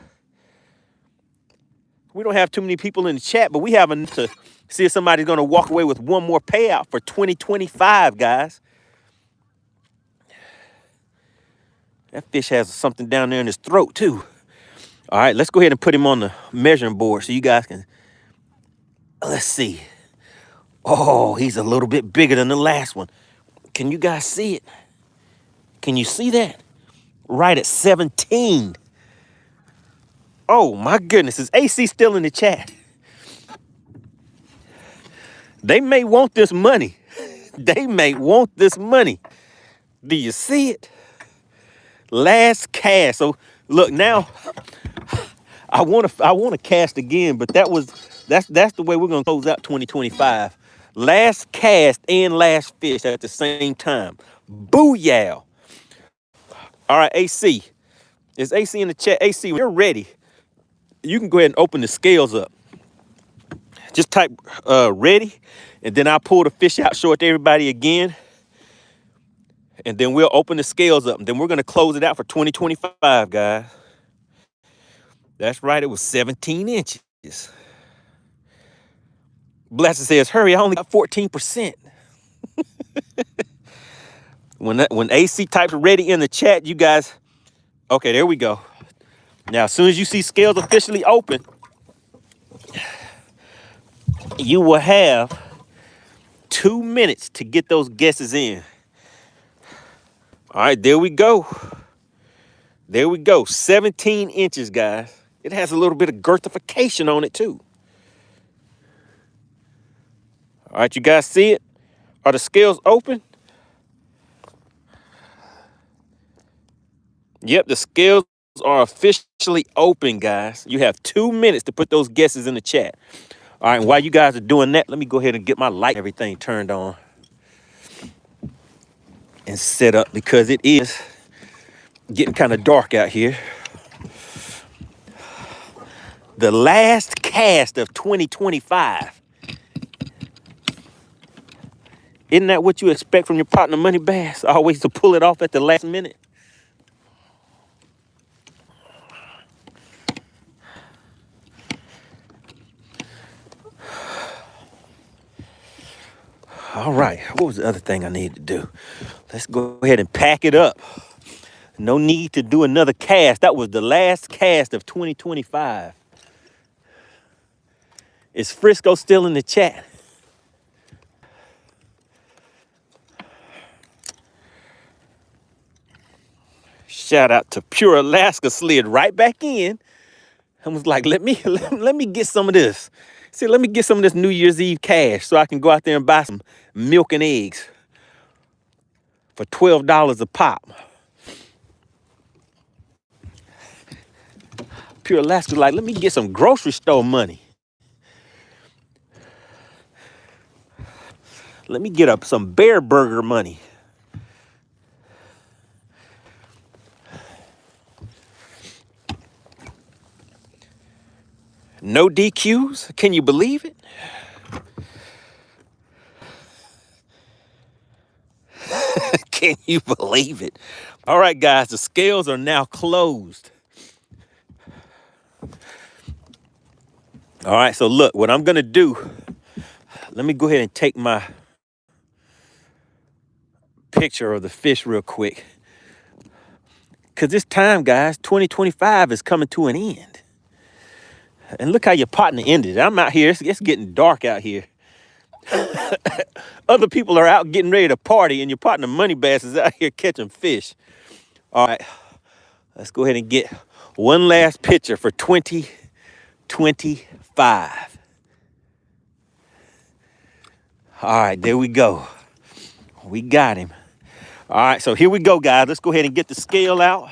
We don't have too many people in the chat, but we have enough to see if somebody's going to walk away with one more payout for 2025, guys. That fish has something down there in his throat, too. All right, let's go ahead and put him on the measuring board so you guys can... Let's see. Oh, he's a little bit bigger than the last one. Can you guys see it? Can you see that? Right at 17. Oh, my goodness. Is AC still in the chat? They may want this money. They may want this money. Do you see it? Last cast. So look, now I want to cast again, but that's the way we're gonna close out 2025. Last cast and last fish at the same time. Booyah. All right, AC. Is AC in the chat? AC, when you're ready, you can go ahead and open the scales up. Just type ready, and then I'll pull the fish out, show it to everybody again. And then we'll open the scales up. And then we're going to close it out for 2025, guys. That's right. It was 17 inches. Blessed says, hurry, I only got 14%. When AC types ready in the chat, you guys, okay, there we go. Now, as soon as you see scales officially open, you will have 2 minutes to get those guesses in. All right, there we go. There we go. 17 inches, guys. It has a little bit of girthification on it, too. All right, you guys see it? Are the scales open? Yep, the scales are officially open, guys. You have 2 minutes to put those guesses in the chat. All right, and while you guys are doing that, let me go ahead and get my light, everything turned on and set up because it is getting kind of dark out here. The last cast of 2025. Isn't that what you expect from your partner, MoneyBass? Always to pull it off at the last minute. All right, what was the other thing I needed to do? Let's go ahead and pack it up. No need to do another cast. That was the last cast of 2025. Is Frisco still in the chat? Shout out to Pure Alaska, slid right back in and was like, let me get some of this. See, let me get some of this New Year's Eve cash so I can go out there and buy some milk and eggs for $12 a pop. Pure Alaska like, let me get some grocery store money. Let me get up some Bear Burger money. No DQs? Can you believe it? Can you believe it? All right, guys, the scales are now closed. All right, so look, what I'm going to do, let me go ahead and take my picture of the fish real quick. Because this time, guys, 2025 is coming to an end. And look how your partner ended. I'm out here. It's getting dark out here. Other people are out getting ready to party, and your partner MoneyBass is out here catching fish. All right, let's go ahead and get one last picture for 2025. All right, there we go. We got him. All right, so here we go, guys. Let's go ahead and get the scale out.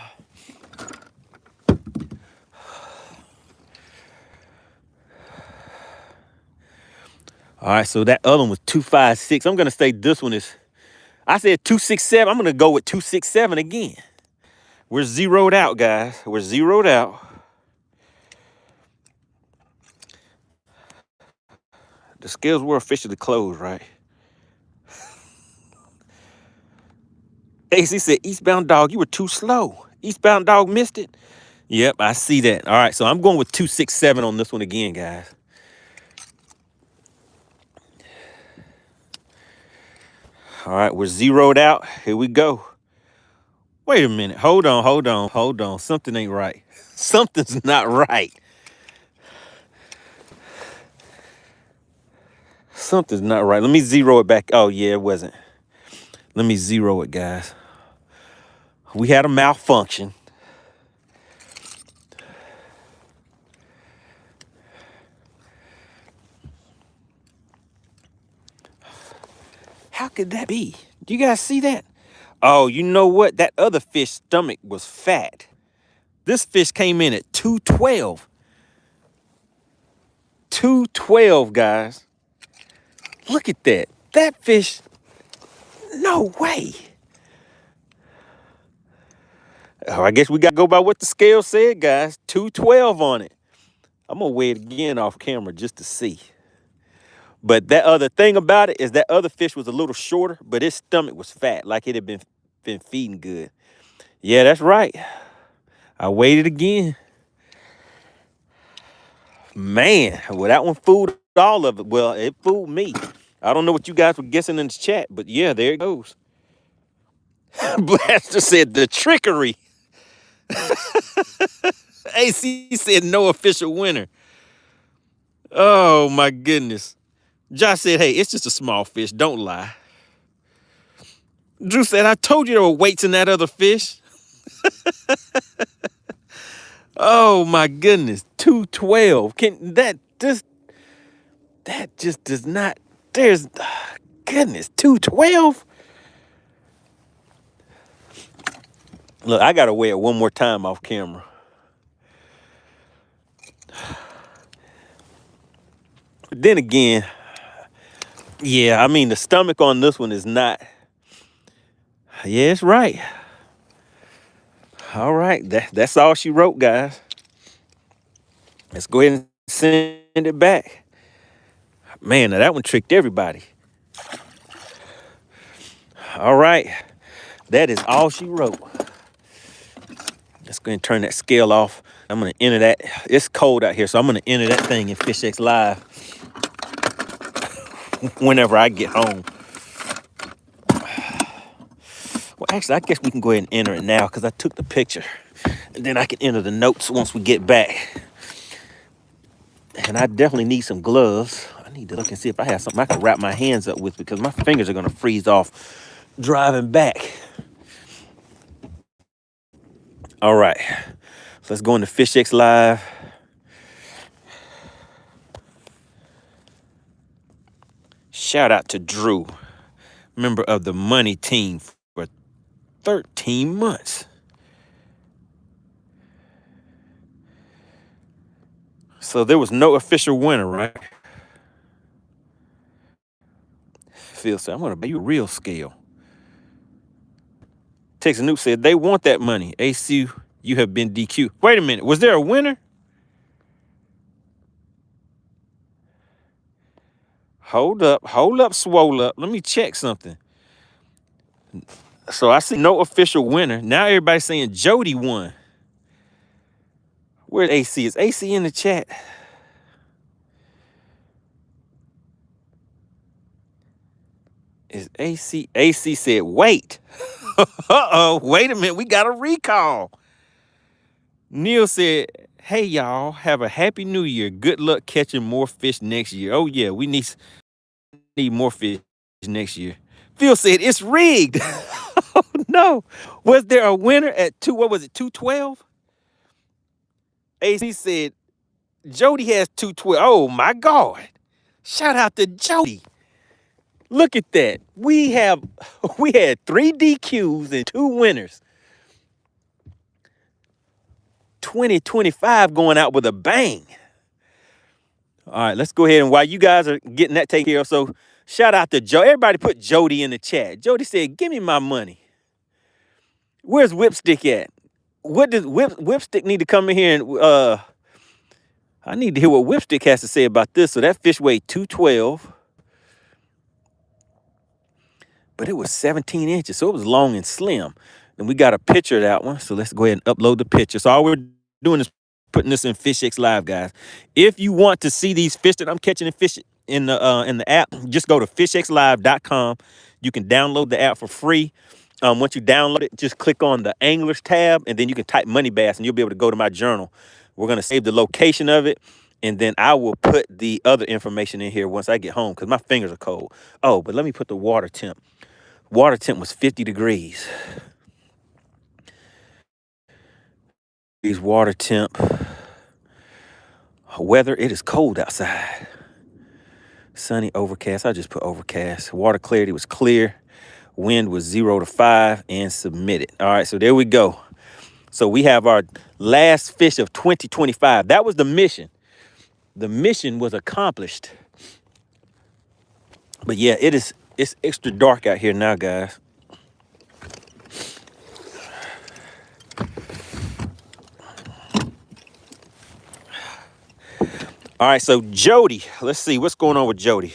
All right, so that other one was 256. I'm going to say this one is, I said 267. I'm going to go with 267 again. We're zeroed out, guys. We're zeroed out. The scales were officially closed, right? AC said, Eastbound Dog, you were too slow. Eastbound Dog missed it. Yep, I see that. All right, so I'm going with 267 on this one again, guys. All right, we're zeroed out. Here we go. Wait a minute. Hold on. Something ain't right. Something's not right. Something's not right. Let me zero it back. Oh, yeah, it wasn't. Let me zero it, guys. We had a malfunction. How could that be? Do you guys see that? Oh, you know what? That other fish's stomach was fat. This fish came in at 212. 212, guys. Look at that. That fish, no way. Oh, I guess we got to go by what the scale said, guys. 212 on it. I'm going to weigh it again off camera just to see. But that other thing about it is that other fish was a little shorter, but his stomach was fat, like it had been feeding good. Yeah, that's right. I weighed it again. Man, well, that one fooled all of it. Well, it fooled me. I don't know what you guys were guessing in the chat, but yeah, there it goes. Blaster said the trickery. AC said no official winner. Oh my goodness. Josh said, hey, it's just a small fish. Don't lie. Drew said, I told you there were weights in that other fish. Oh my goodness. 212. That just does not, there's, goodness, 212? Look, I got to weigh it one more time off camera. But then again, yeah, I mean, the stomach on this one is not, yeah, it's right. All right, that's all she wrote, guys. Let's go ahead and send it back. Man, now that one tricked everybody. All right, that is all she wrote. Let's go ahead and turn that scale off. I'm gonna enter that. It's cold out here, so I'm gonna enter that thing in FishXLive whenever I get home. Well, actually, I guess we can go ahead and enter it now because I took the picture. And then I can enter the notes once we get back. And I definitely need some gloves. I need to look and see if I have something I can wrap my hands up with because my fingers are gonna freeze off driving back. All right, so let's go into FishXLive. Shout out to Drew, member of the MoneyTeam for 13 months. So there was no official winner, right? Phil said, I'm gonna buy you a real scale. Texas Noob said, they want that money. AC, you have been DQ. Wait a minute, was there a winner? Hold up, swole up. Let me check something. So I see no official winner. Now everybody's saying Jody won. Where's AC? Is AC in the chat? Is AC? AC said, wait. Uh-oh, wait a minute. We got a recall. Neil said, hey, y'all, have a happy new year. Good luck catching more fish next year. Oh, yeah, we need more fish next year. Phil said, it's rigged. Oh, no. Was there a winner at 212? AC said, Jody has 212. Oh, my God. Shout out to Jody. Look at that. We had 3 DQs and 2 winners. 2025 going out with a bang. All right, let's go ahead and while you guys are getting that taken care of, so shout out to Joe. Everybody put Jody in the chat. Jody said, give me my money. Where's Whipstick at? What does Whipstick need to come in here and I need to hear what Whipstick has to say about this. So that fish weighed 212. But it was 17 inches, so it was long and slim. And we got a picture of that one, so let's go ahead and upload the picture. So all we're doing is putting this in FishXLive, guys. If you want to see these fish that I'm catching in the app, just go to FishXLive.com. You can download the app for free. Once you download it, just click on the Anglers tab, and then you can type MoneyBass, and you'll be able to go to my journal. We're going to save the location of it, and then I will put the other information in here once I get home because my fingers are cold. Oh, but let me put the water temp. Water temp was 50 degrees. Water temp. Weather, it is cold outside. Sunny, overcast. I just put overcast. Water clarity was clear. Wind was 0 to 5 and submitted. All right, so there we go. So we have our last fish of 2025. That was the mission. The mission was accomplished. But yeah, it's extra dark out here now, guys. All right, so Jody, let's see what's going on with Jody.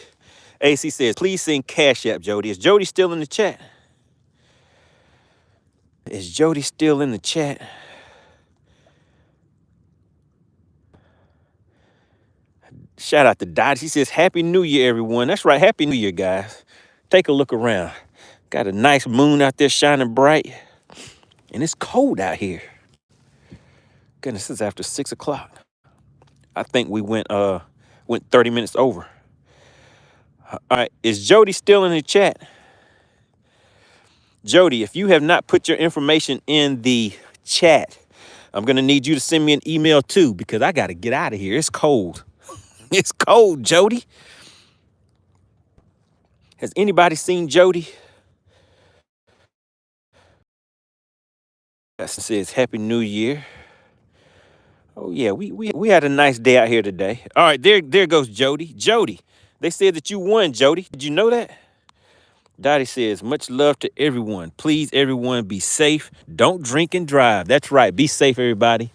AC says, please send Cash App, Jody. Is Jody still in the chat? Is Jody still in the chat? Shout out to Dottie. He says, Happy New Year, everyone. That's right. Happy New Year, guys. Take a look around. Got a nice moon out there shining bright. And it's cold out here. Goodness, it's after 6 o'clock. I think we went 30 minutes over. All right, is Jody still in the chat? Jody, if you have not put your information in the chat, I'm gonna need you to send me an email too, because I gotta get out of here. It's cold. It's cold, Jody. Has anybody seen Jody? That says Happy New Year. Oh yeah, we had a nice day out here today. All right, there goes Jody. Jody, they said that you won, Jody. Did you know that? Dottie says, much love to everyone. Please, everyone, be safe. Don't drink and drive. That's right. Be safe, everybody.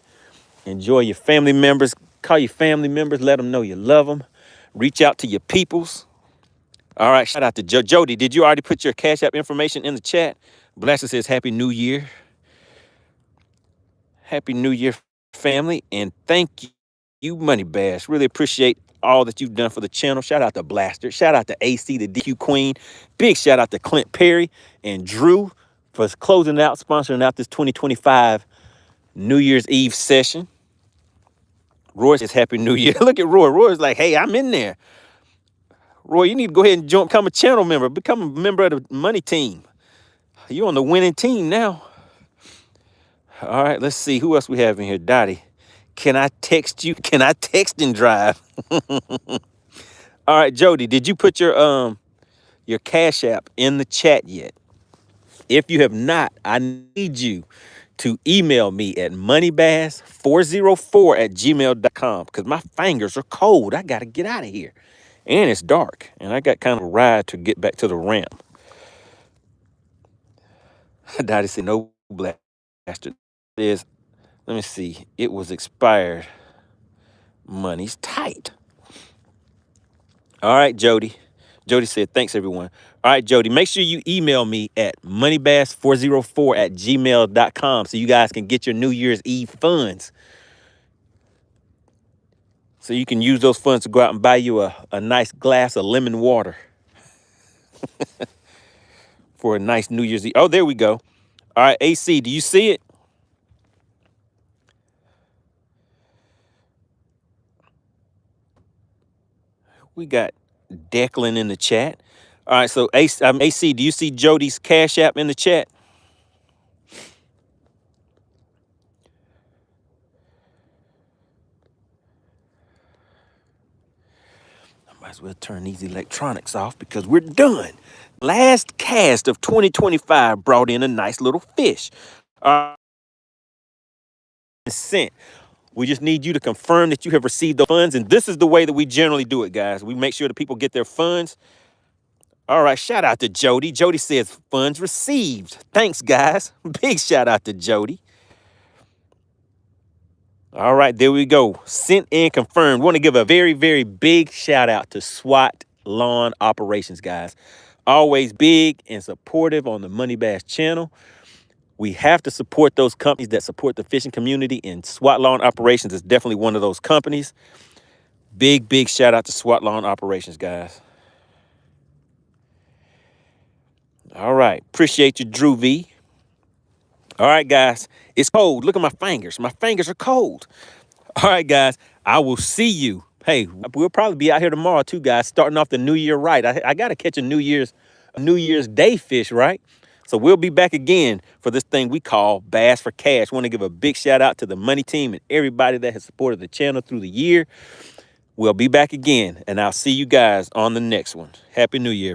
Enjoy your family members. Call your family members. Let them know you love them. Reach out to your peoples. All right. Shout out to Jody. Did you already put your Cash App information in the chat? Blaster says, Happy New Year. Happy New Year, family. And thank you, MoneyBass. Really appreciate all that you've done for the channel. Shout out to Blaster. Shout out to AC, the DQ Queen. Big shout out to Clint Perry and Drew for closing out, sponsoring out this 2025 New Year's Eve session. Roy says Happy New Year. Look at Roy. Roy's like, hey, I'm in there. Roy, you need to go ahead and become a channel member. Become a member of the MoneyTeam. You're on the winning team now. All right, let's see. Who else we have in here? Dottie. Can I text you? Can I text and drive? All right, Jody, did you put your Cash App in the chat yet? If you have not, I need you to email me at moneybass404@gmail.com because my fingers are cold. I got to get out of here. And it's dark. And I got kind of a ride to get back to the ramp. Dottie said, no Blaster. Let me see. It was expired. Money's tight. All right, Jody. Jody said, thanks, everyone. All right, Jody, make sure you email me at moneybass404@gmail.com so you guys can get your New Year's Eve funds. So you can use those funds to go out and buy you a nice glass of lemon water for a nice New Year's Eve. Oh, there we go. All right, AC, do you see it? We got Declan in the chat. All right, so AC, do you see Jody's Cash App in the chat? I might as well turn these electronics off because we're done. Last cast of 2025 brought in a nice little fish. Sent. We just need you to confirm that you have received the funds, and this is the way that we generally do it, guys. We make sure that people get their funds. All right, shout out to Jody. Jody says funds received. Thanks, guys. Big shout out to Jody. All right, there we go. Sent and confirmed. Want to give a very, very big shout out to SWAT Lawn Operations, guys. Always big and supportive on the MoneyBass channel. We have to support those companies that support the fishing community, and SWAT Lawn Operations is definitely one of those companies. Big, big shout out to SWAT Lawn Operations, guys. All right. Appreciate you, Drew V. All right, guys. It's cold. Look at my fingers. My fingers are cold. All right, guys. I will see you. Hey, we'll probably be out here tomorrow, too, guys, starting off the new year right. I got to catch a New Year's Day fish, right? So we'll be back again for this thing we call Bass for Cash. Want to give a big shout out to the MoneyTeam and everybody that has supported the channel through the year. We'll be back again, and I'll see you guys on the next one. Happy New Year.